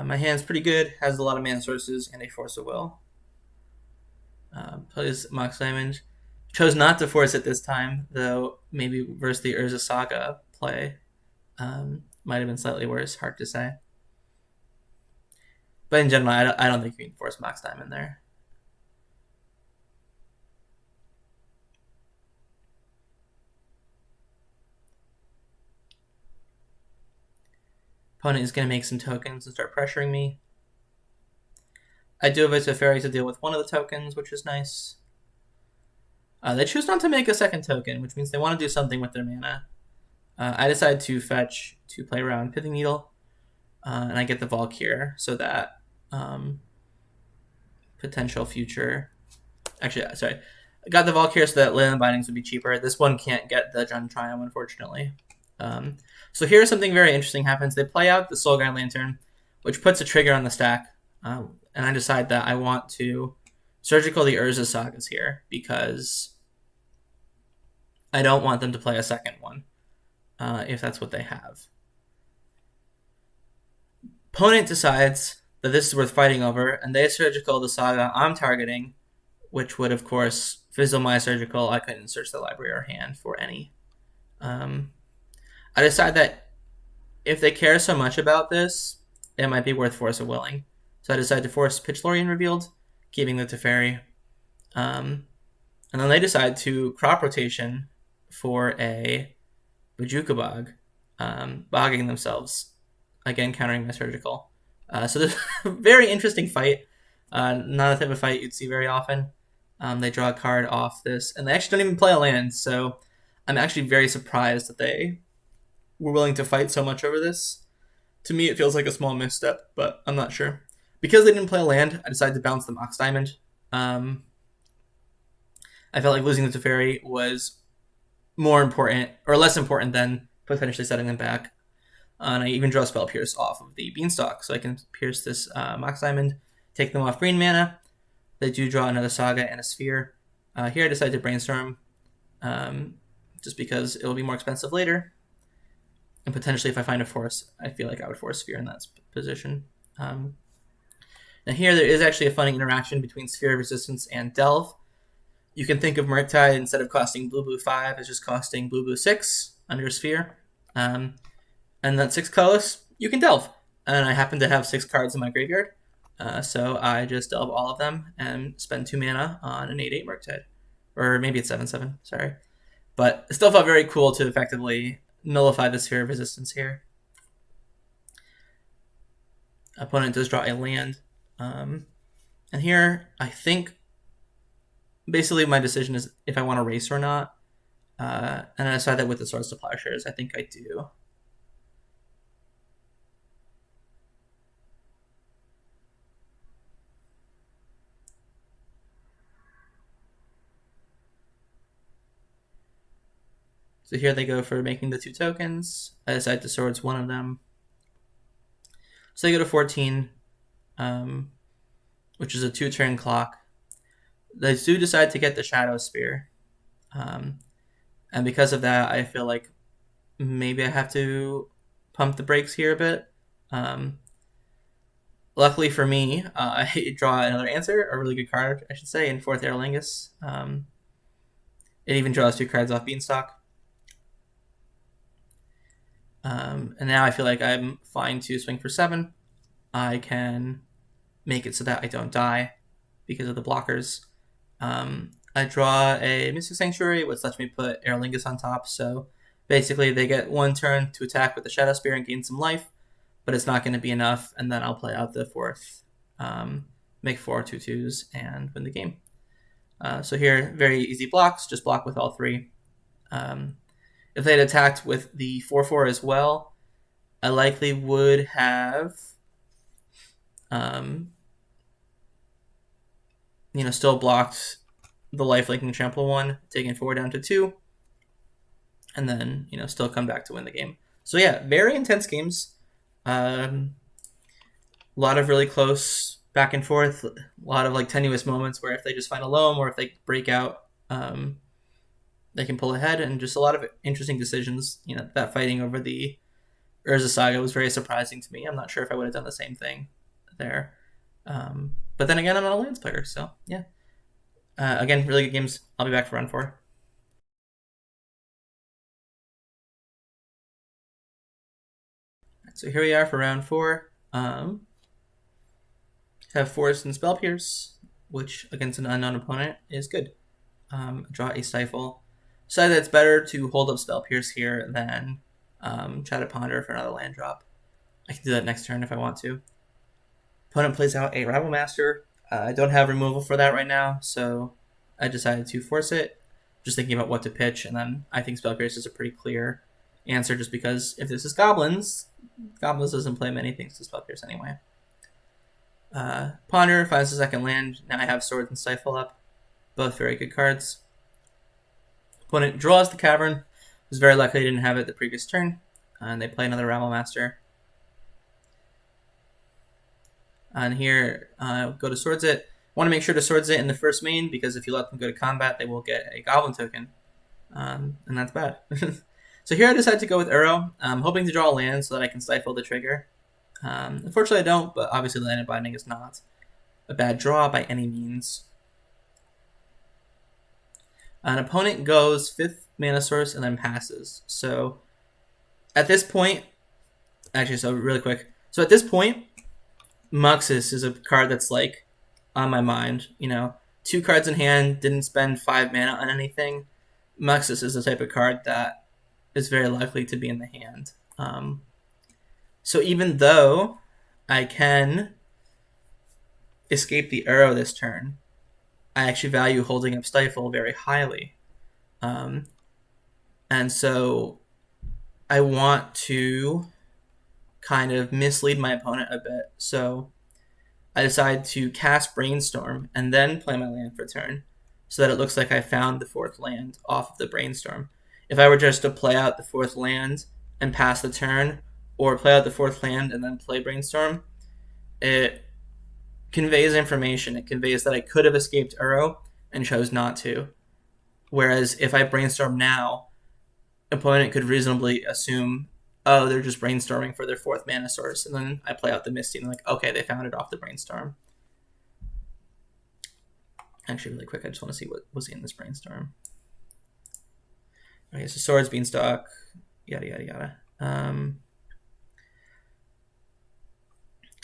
my hand's pretty good, has a lot of mana sources and a Force of Will. Plays Mox Diamond. Chose not to force it this time, though maybe versus the Urza Saga play might have been slightly worse, hard to say. But in general, I don't think you can force Mox Diamond there. Opponent is going to make some tokens and start pressuring me. I do have a Teferi to deal with one of the tokens, which is nice. They choose not to make a second token, which means they want to do something with their mana. I decide to fetch to play around Pithing Needle, and I get the Valkyr so that potential future... Actually, sorry. I got the Valkyr so that Leyline Bindings would be cheaper. This one can't get the Jund Triome, unfortunately. So here's something very interesting happens. They play out the Soulguide Lantern, which puts a trigger on the stack. And I decide that I want to Surgical the Urza Sagas here because I don't want them to play a second one, if that's what they have. Opponent decides that this is worth fighting over, and they surgical the saga I'm targeting, which would, of course, fizzle my surgical. I couldn't search the library or hand for any. I decide that if they care so much about this, it might be worth Force of Willing. So I decide to force pitch Lórien revealed, keeping the Teferi. And then they decide to crop rotation for a Bojuka Bog, bogging themselves, again countering my surgical. So this very interesting fight. Not a type of fight you'd see very often. They draw a card off this, and they actually don't even play a land, so I'm actually very surprised that they were willing to fight so much over this. To me, it feels like a small misstep, but I'm not sure. Because they didn't play a land, I decided to bounce the Mox Diamond. I felt like losing the Teferi was more important, or less important than potentially setting them back. And I even draw Spell Pierce off of the Beanstalk, so I can pierce this Mox Diamond, take them off green mana. They do draw another Saga and a Sphere. Here I decided to Brainstorm, just because it will be more expensive later. And potentially if I find a Force, I feel like I would force Sphere in that position. Now here there is actually a funny interaction between Sphere of Resistance and Delve. You can think of Murktide, instead of costing blue 5, as just costing blue 6 under Sphere. And that 6 colorless, you can Delve. And I happen to have 6 cards in my graveyard. So I just Delve all of them and spend 2 mana on an 8/8 Murktide. Or maybe it's 7/7, sorry. But it still felt very cool to effectively nullify the Sphere of Resistance here. Opponent does draw a land. And here, I think, basically my decision is if I want to race or not. And I decide that with the Swords to Plowshares, I think I do. So here they go for making the 2 tokens. I decide to Swords one of them. So they go to 14, which is a 2-turn clock. They do decide to get the Shadow Spear. And because of that, I feel like maybe I have to pump the brakes here a bit. Luckily for me, I draw another answer, a really good card, I should say, in Forth Eorlingas. It even draws 2 cards off Beanstalk. And now I feel like I'm fine to swing for 7. I can make it so that I don't die because of the blockers. I draw a Mystic Sanctuary, which lets me put Eorlingas on top. So basically they get 1 turn to attack with the Shadow Spear and gain some life, but it's not going to be enough. And then I'll play out the 4th, make 4 2/2s, and win the game. So here, very easy blocks, just block with all 3. If they had attacked with the 4/4 as well, I likely would have, still blocked the lifelinking trample 1, taking 4 down to 2, and then, still come back to win the game. So yeah, very intense games. A lot of really close back and forth, a lot of tenuous moments where if they just find a Loam or if they break out, they can pull ahead, and just a lot of interesting decisions. That fighting over the Urza Saga was very surprising to me. I'm not sure if I would have done the same thing there. But then again, I'm not a lands player, so yeah. Again, really good games. I'll be back for round 4. So here we are for round 4. Have Force and Spell Pierce, which against an unknown opponent is good. Draw a Stifle. Decide that it's better to hold up Spell Pierce here than try to ponder for another land drop. I can do that next turn if I want to. Opponent plays out a Ravel Master. I don't have removal for that right now, so I decided to force it. Just thinking about what to pitch, and then I think Spell Pierce is a pretty clear answer, just because if this is Goblins doesn't play many things to Spell Pierce anyway. Ponder finds the second land. Now I have Swords and Stifle up. Both very good cards. Opponent draws the Cavern. Was very lucky they didn't have it the previous turn. And they play another Ravel Master. And here, go to Swords It. Want to make sure to Swords It in the first main, because if you let them go to combat, they will get a Goblin token. And that's bad. So here I decided to go with Uro. I'm hoping to draw a land so that I can stifle the trigger. Unfortunately, I don't, but obviously Leyline Binding is not a bad draw by any means. An opponent goes 5th mana source and then passes. So at this point, actually, so really quick. So at this point, Muxus is a card that's like on my mind. 2 cards in hand, didn't spend 5 mana on anything. Muxus is the type of card that is very likely to be in the hand. So even though I can escape the arrow this turn, I actually value holding up Stifle very highly. And so I want to kind of mislead my opponent a bit. So I decide to cast Brainstorm and then play my land for turn so that it looks like I found the 4th land off of the Brainstorm. If I were just to play out the 4th land and pass the turn, or play out the 4th land and then play Brainstorm, it conveys information. It conveys that I could have escaped Uro and chose not to. Whereas if I Brainstorm now, opponent could reasonably assume, oh, they're just brainstorming for their 4th mana source, and then I play out the Misty and I'm like, okay, they found it off the Brainstorm. Actually, really quick, I just want to see what was in this Brainstorm. Okay, so Swords, Beanstalk, yada yada yada.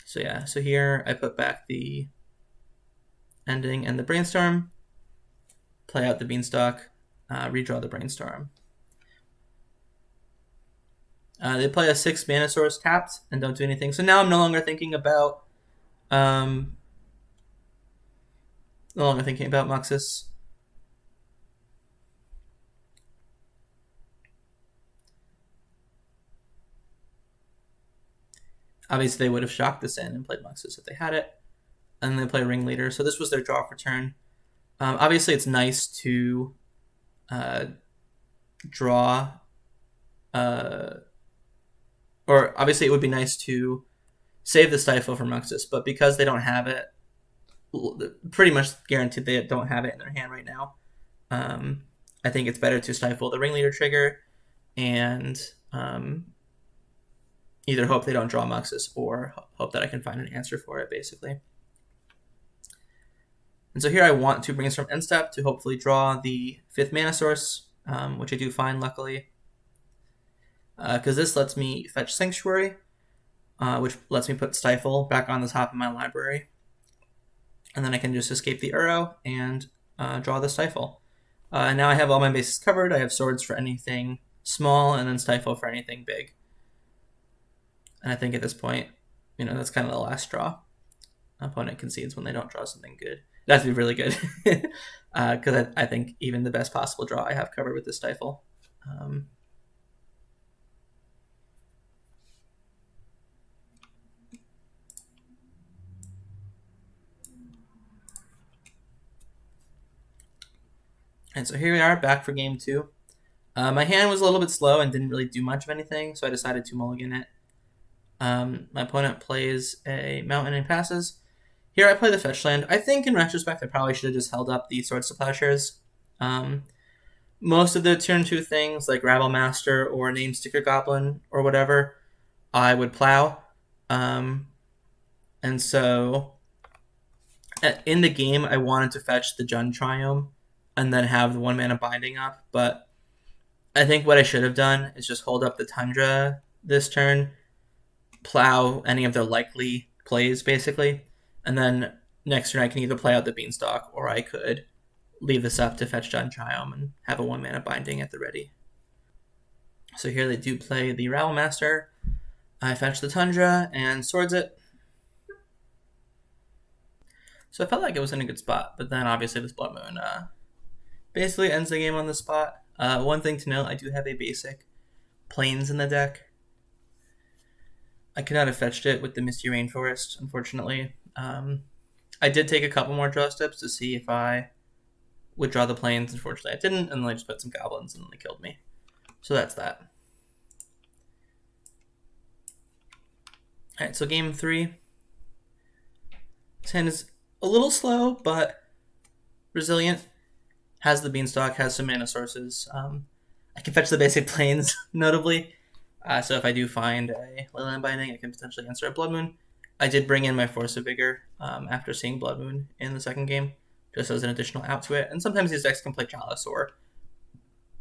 So yeah, so here I put back the Ending and the Brainstorm, play out the Beanstalk, redraw the Brainstorm. They play a 6 mana source tapped and don't do anything. So now I'm no longer thinking about Muxus. Obviously, they would have shocked this in and played Muxus if they had it. And they play Ringleader. So this was their draw for turn. Obviously, it's nice to draw... or obviously, it would be nice to save the Stifle for Muxus. But because they don't have it, pretty much guaranteed they don't have it in their hand right now, I think it's better to Stifle the Ringleader trigger and... either hope they don't draw Muxus or hope that I can find an answer for it, basically. And so here I want to Brainstorm end step to hopefully draw the 5th mana source, which I do find, luckily. Because this lets me fetch Sanctuary, which lets me put Stifle back on the top of my library. And then I can just escape the Uro and draw the Stifle. And now I have all my bases covered. I have Swords for anything small and then Stifle for anything big. And I think at this point, that's kind of the last straw. Opponent concedes when they don't draw something good. It has to be really good. Because I think even the best possible draw I have covered with the Stifle. And so here we are, back for game 2. My hand was a little bit slow and didn't really do much of anything, so I decided to mulligan it. My opponent plays a mountain and passes. Here I play the fetch land. I think in retrospect I probably should have just held up the Swords to Plowshares. Most of the turn 2 things like Ravel Master or Name Sticker Goblin or whatever, I would plow. And so in the game I wanted to fetch the Jund Triome and then have the 1 mana binding up, but I think what I should have done is just hold up the Tundra this turn, plow any of their likely plays, basically, and then next turn I can either play out the Beanstalk or I could leave this up to fetch Jund Triome and have a 1 mana binding at the ready. So here they do play the Ravel Master. I fetch the Tundra and swords it. So I felt like it was in a good spot, but then obviously this Blood Moon basically ends the game on the spot. One thing to note, I do have a basic Plains in the deck. I could not have fetched it with the Misty Rainforest, unfortunately. I did take a couple more draw steps to see if I would draw the Plains. Unfortunately, I didn't, and then I just put some goblins and then they killed me. So that's that. Alright, so game 3. This hand is a little slow, but resilient. Has the Beanstalk, has some mana sources. I can fetch the basic Plains, notably. So if I do find a Leyline Binding, I can potentially answer a Blood Moon. I did bring in my Force of Vigor after seeing Blood Moon in the second game, just as an additional out to it. And sometimes these decks can play Chalice or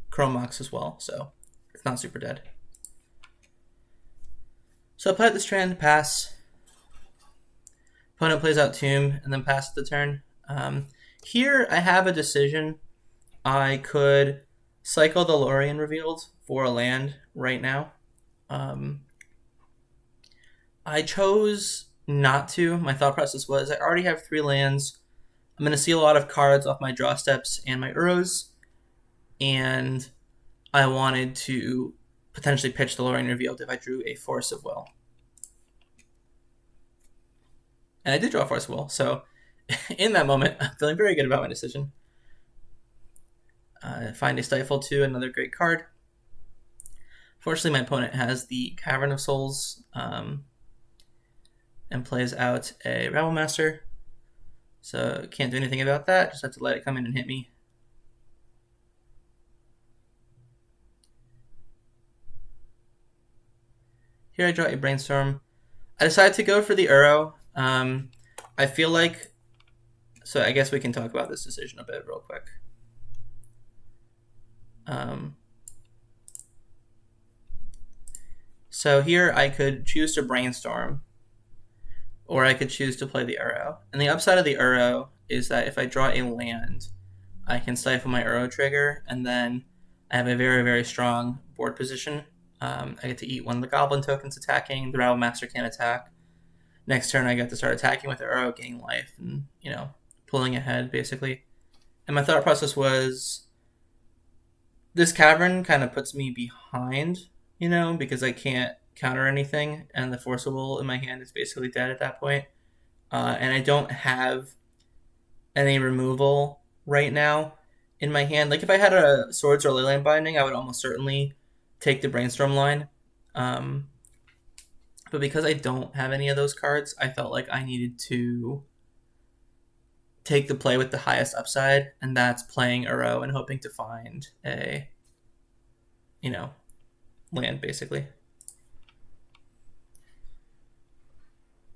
Chrome Mox as well, so it's not super dead. So I play the Strand, pass. Opponent plays out Tomb, and then passes the turn. Here I have a decision. I could cycle the Lórien Revealed for a land right now. I chose not to. My thought process was I already have 3 lands. I'm going to see a lot of cards off my draw steps and my Uros, and I wanted to potentially pitch the Lórien Revealed if I drew a Force of Will. And I did draw a Force of Will, so in that moment, I'm feeling very good about my decision. Find a Stifle too, another great card. Fortunately, my opponent has the Cavern of Souls and plays out a Rabble Master. So can't do anything about that, just have to let it come in and hit me. Here I draw a Brainstorm. I decided to go for the Uro. I feel like, so I guess we can talk about this decision a bit real quick. So here I could choose to Brainstorm, or I could choose to play the Uro. And the upside of the Uro is that if I draw a land, I can stifle my Uro trigger, and then I have a very, very strong board position. I get to eat one of the Goblin tokens attacking. The Rabble Master can't attack. Next turn, I get to start attacking with the Uro, gaining life, and, you know, pulling ahead, basically. And my thought process was, this Cavern kind of puts me behind, you know, because I can't counter anything, and the Force of Will in my hand is basically dead at that point. And I don't have any removal right now in my hand. Like, if I had a Swords or Leyline Binding, I would almost certainly take the Brainstorm line. But because I don't have any of those cards, I felt like I needed to take the play with the highest upside, and that's playing Uro and hoping to find a, you know, land, basically.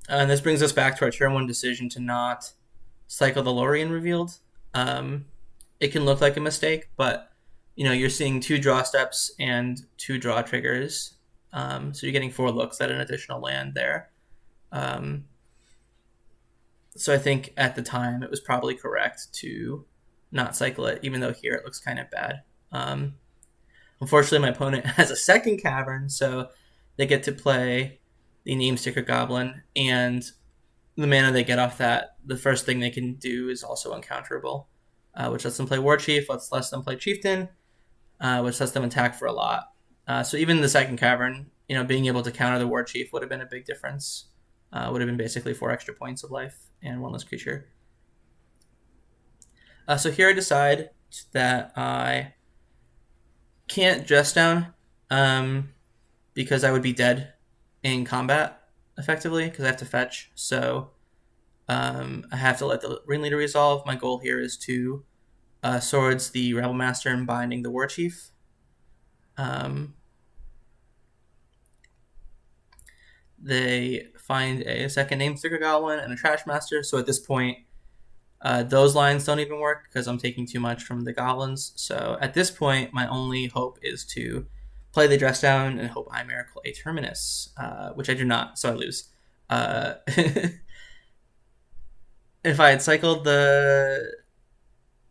And this brings us back to our turn 1 decision to not cycle the Lórien Revealed. It can look like a mistake, but, you know, you're seeing 2 draw steps and 2 draw triggers. So you're getting 4 looks at an additional land there. So I think at the time it was probably correct to not cycle it, even though here it looks kind of bad. Unfortunately, my opponent has a second Cavern, so they get to play the Namesticker Goblin, and the mana they get off that, the first thing they can do is also uncounterable, which lets them play War Chief, lets them play Chieftain, which lets them attack for a lot. So even the second Cavern, you know, being able to counter the War Chief would have been a big difference. Would have been basically 4 extra points of life and 1 less creature. So here I decide that I can't Dress Down because I would be dead in combat, effectively, because I have to fetch. So I have to let the Ringleader resolve. My goal here is to Swords the Rabble Master and Binding the War Chief. They find a second Namesticker Goblin and a Trash Master. So at this point, those lines don't even work because I'm taking too much from the Goblins. So at this point, my only hope is to play the Dress Down and hope I miracle a Terminus, which I do not, so I lose. If I had cycled the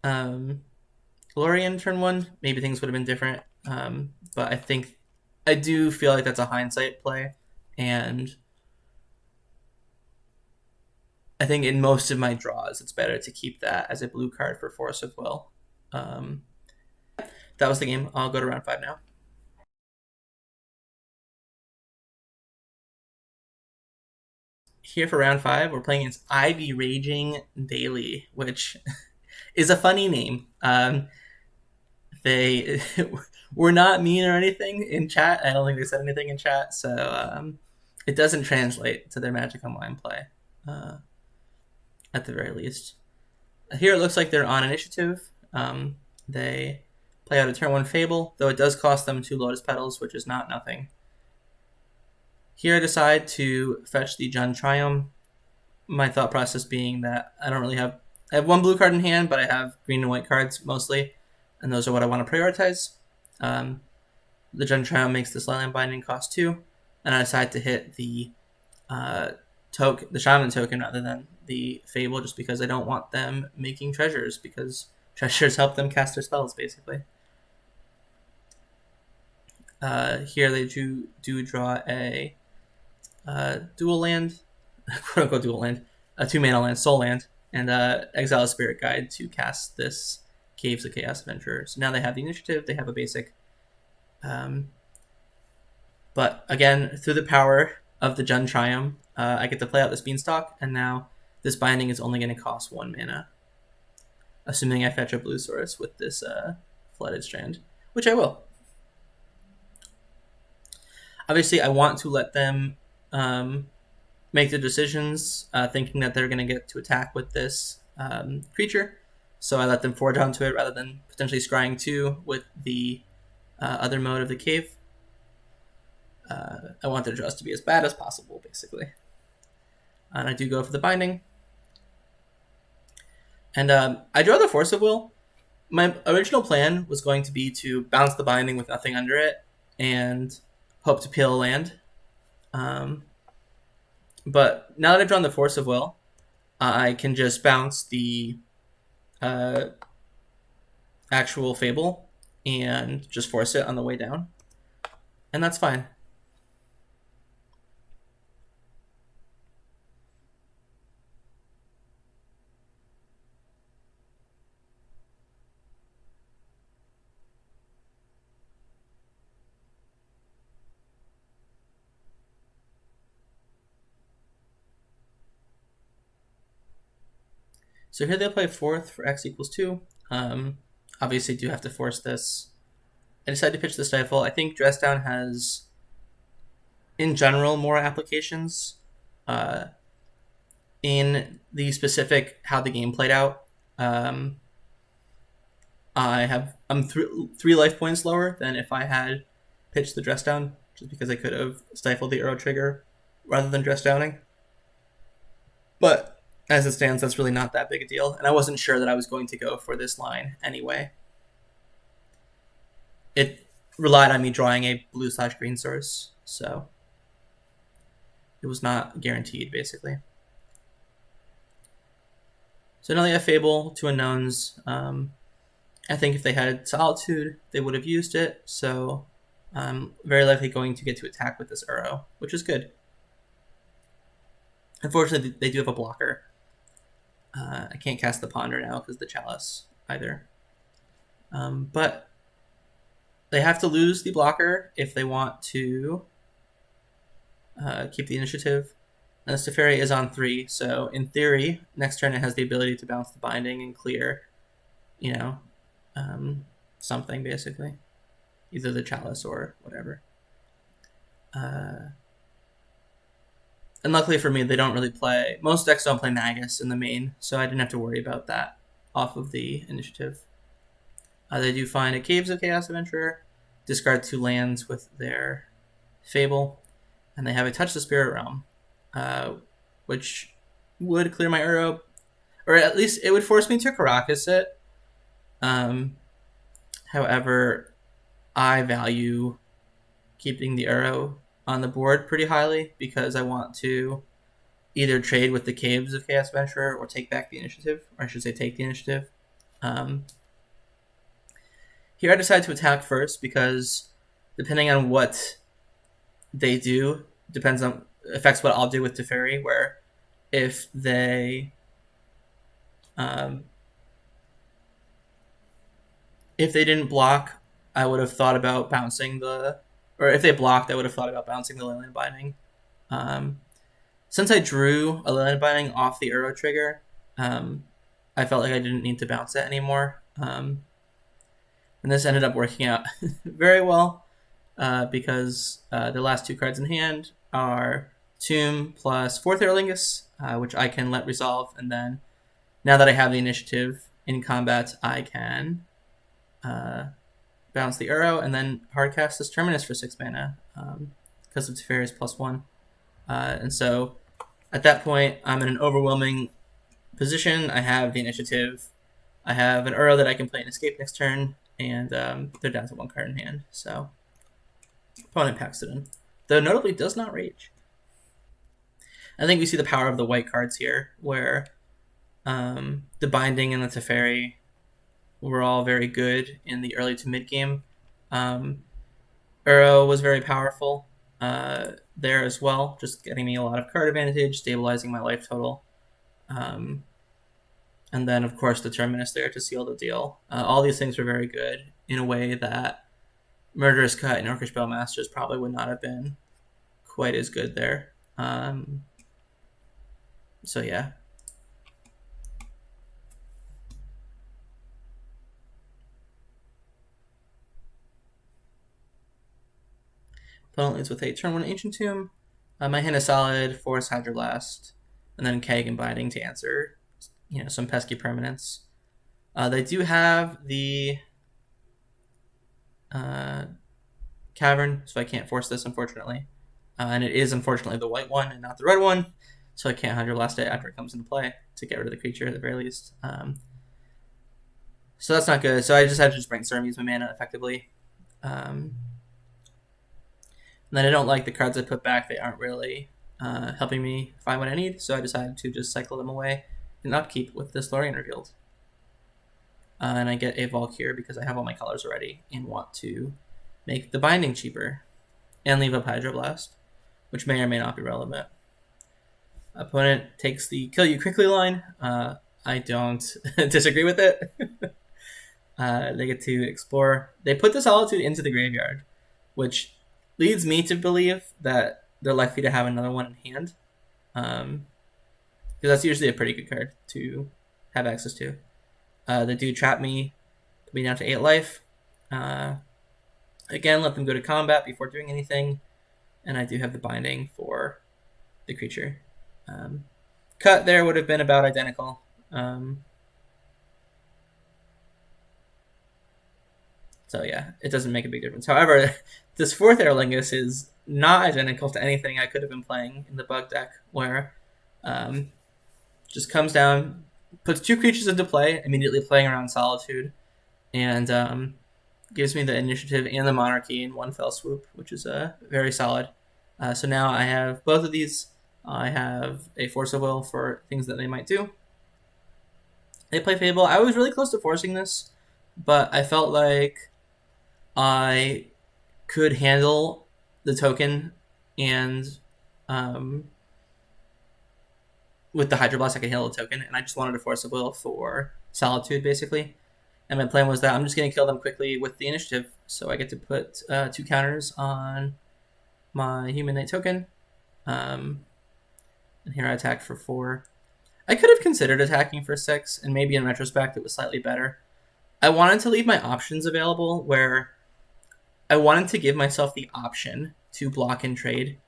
Lórien turn 1, maybe things would have been different. But I do feel like that's a hindsight play. And I think in most of my draws, it's better to keep that as a blue card for Force of Will. That was the game. I'll go to round 5 now. Here for round 5, we're playing against Ivy Raging Daily, which is a funny name. They were not mean or anything in chat. I don't think they said anything in chat, so it doesn't translate to their Magic Online play, at the very least. Here it looks like they're on initiative. They play out a turn 1 Fable, though it does cost them 2 Lotus Petals, which is not nothing. Here I decide to fetch the Jund Triumph. My thought process being that I have one blue card in hand, but I have green and white cards mostly, and those are what I want to prioritize. The Jund Triumph makes this Leyline Binding cost 2, and I decide to hit the Shaman token rather than the Fable, just because I don't want them making treasures, because treasures help them cast their spells, basically. Here they do draw a dual land, quote unquote dual land, a 2-mana land, soul land, and exile a Spirit Guide to cast this Caves of Chaos Adventurer. So now they have the initiative, they have a basic. But again, through the power of the Jund Triumph, I get to play out this Beanstalk, and now this binding is only going to cost 1 mana. Assuming I fetch a blue source with this Flooded Strand, which I will. Obviously, I want to let them make the decisions, thinking that they're going to get to attack with this creature. So I let them forge onto it rather than potentially scrying 2 with the other mode of the cave. I want their draws to be as bad as possible, basically. And I do go for the binding. And I draw the Force of Will. My original plan was going to be to bounce the binding with nothing under it and hope to peel a land. But now that I've drawn the Force of Will, I can just bounce the actual Fable and just force it on the way down. And that's fine. So here they'll play Forth for X equals 2. Obviously do have to force this. I decided to pitch the Stifle. I think Dress Down has, in general, more applications. In the specific how the game played out, I'm 3 life points lower than if I had pitched the Dress Down, just because I could have stifled the arrow trigger rather than Dress Downing. But as it stands, that's really not that big a deal, and I wasn't sure that I was going to go for this line anyway. It relied on me drawing a blue/green source, so it was not guaranteed, basically. So now they have Fable, 2 unknowns. I think if they had Solitude, they would have used it, so I'm very likely going to get to attack with this arrow, which is good. Unfortunately, they do have a blocker. I can't cast the Ponder now because the Chalice either. But they have to lose the blocker if they want to keep the initiative. And the Teferi is on 3, so in theory, next turn it has the ability to bounce the binding and clear, something basically. Either the Chalice or whatever. And luckily for me, they don't really play... Most decks don't play Nagus in the main, so I didn't have to worry about that off of the initiative. They do find a Caves of Chaos Adventurer, discard 2 lands with their Fable, and they have a Touch the Spirit Realm, which would clear my arrow, or at least it would force me to Karakas it. However, I value keeping the arrow on the board pretty highly because I want to either trade with the Caves of Chaos Adventurer or take back the initiative, or I should say take the initiative. Here I decide to attack first because depending on what they do, affects what I'll do with Teferi, where if they didn't block, I would have thought about bouncing or if they blocked, I would have thought about bouncing the Leyline Binding. Since I drew a Leyline Binding off the arrow trigger, I felt like I didn't need to bounce it anymore. And this ended up working out very well because the last 2 cards in hand are Tomb plus Forth Eorlingas, which I can let resolve. And then now that I have the initiative in combat, I can bounce the arrow and then hardcast this Terminus for 6 mana. Because because of Teferi's +1. And so at that point, I'm in an overwhelming position. I have the initiative. I have an Uro that I can play and escape next turn, and they're down to 1 card in hand. So opponent packs it in. Though notably does not rage. I think we see the power of the white cards here, where the Binding and the Teferi were all very good in the early to mid game. Uro was very powerful there as well, just getting me a lot of card advantage, stabilizing my life total. And then, of course, the Terminus there to seal the deal. All these things were very good in a way that Murderous Cut and Orcish Bellmasters probably would not have been quite as good there. So, yeah. Opponent leads with a turn 1 Ancient Tomb. My hand is solid, Force Hydroblast, and then Keg and Binding to answer some pesky permanents. They do have the Cavern, so I can't force this, unfortunately. And it is, unfortunately, the white one and not the red one, so I can't Hydroblast it after it comes into play to get rid of the creature at the very least. So that's not good. So I just had to just Brainstorm, use my mana effectively. And then I don't like the cards I put back. They aren't really helping me find what I need, so I decided to just cycle them away and upkeep with this Lórien revealed. And I get a Volk here because I have all my colors already and want to make the Binding cheaper and leave up Hydroblast, which may or may not be relevant. Opponent takes the Kill You Quickly line. I don't disagree with it. They get to explore. They put the Solitude into the graveyard, which leads me to believe that they're likely to have another one in hand. Because that's usually a pretty good card to have access to. They do trap me, put me down to 8 life. Again, let them go to combat before doing anything. And I do have the Binding for the creature. Cut there would have been about identical. So yeah, it doesn't make a big difference. However, this Forth Eorlingas is not identical to anything I could have been playing in the bug deck, where just comes down, puts 2 creatures into play, immediately playing around Solitude, and gives me the initiative and the Monarchy in one fell swoop, which is very solid. So now I have both of these. I have a Force of Will for things that they might do. They play Fable. I was really close to forcing this, but I felt like I could handle the token, and with the Hydroblast I could handle the token, and I just wanted a Force of Will for Solitude, basically. And my plan was that I'm just going to kill them quickly with the initiative, so I get to put 2 counters on my Human Knight token. And here I attacked for 4. I could have considered attacking for 6, and maybe in retrospect it was slightly better. I wanted to leave my options available, where I wanted to give myself the option to block and trade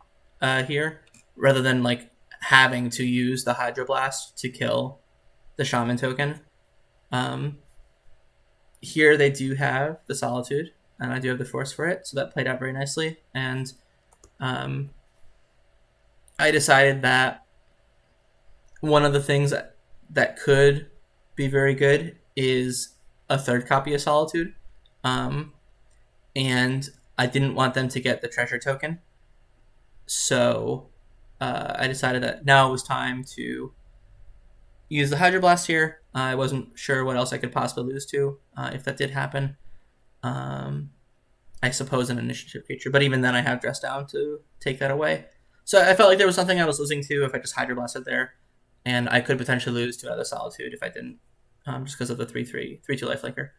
here, rather than like having to use the Hydroblast to kill the Shaman token. Here they do have the Solitude, and I do have the Force for it, so that played out very nicely. And I decided that one of the things that could be very good is a 3rd copy of Solitude. And I didn't want them to get the treasure token. So I decided that now it was time to use the Hydroblast here. I wasn't sure what else I could possibly lose to if that did happen. I suppose an initiative creature, but even then I have Dress Down to take that away. So I felt like there was something I was losing to if I just Hydroblasted there, and I could potentially lose to another Solitude if I didn't, just because of the 3/2 lifelinker.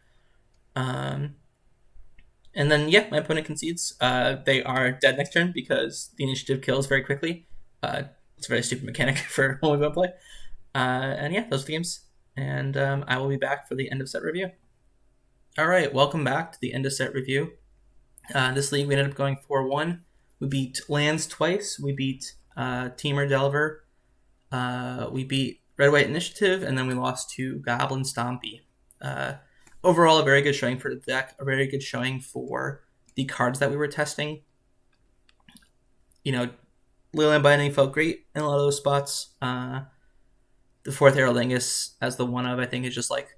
And then, yeah, my opponent concedes. They are dead next turn because the initiative kills very quickly. It's a very stupid mechanic for when we go play. And yeah, those are the games. And I will be back for the end of set review. All right, welcome back to the end of set review. This league, we ended up going 4-1. We beat lands twice. We beat Teamer Delver. We beat Red White Initiative, and then we lost to Goblin Stompy. Overall, a very good showing for the deck. A very good showing for the cards that we were testing. Leyline Binding felt great in a lot of those spots. The Forth Eorlingas as the one of, I think, is just like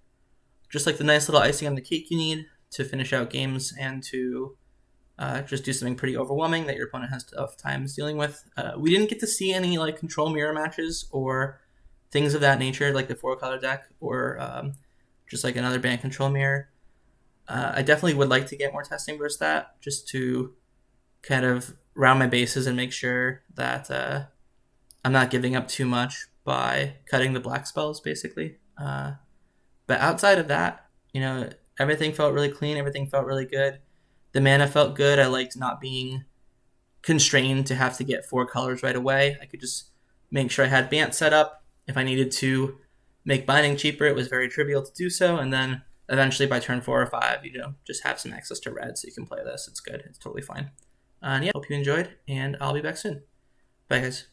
the nice little icing on the cake you need to finish out games and to just do something pretty overwhelming that your opponent has tough times dealing with. We didn't get to see any like control mirror matches or things of that nature, like the 4-color deck or just like another Bant control mirror. I definitely would like to get more testing versus that, just to kind of round my bases and make sure that I'm not giving up too much by cutting the black spells, basically. But outside of that, everything felt really clean. Everything felt really good. The mana felt good. I liked not being constrained to have to get 4 colors right away. I could just make sure I had Bant set up. If I needed to make binding cheaper, it was very trivial to do so. And then eventually by turn 4 or 5, just have some access to red so you can play this. It's good. It's totally fine. And yeah, hope you enjoyed, and I'll be back soon. Bye, guys.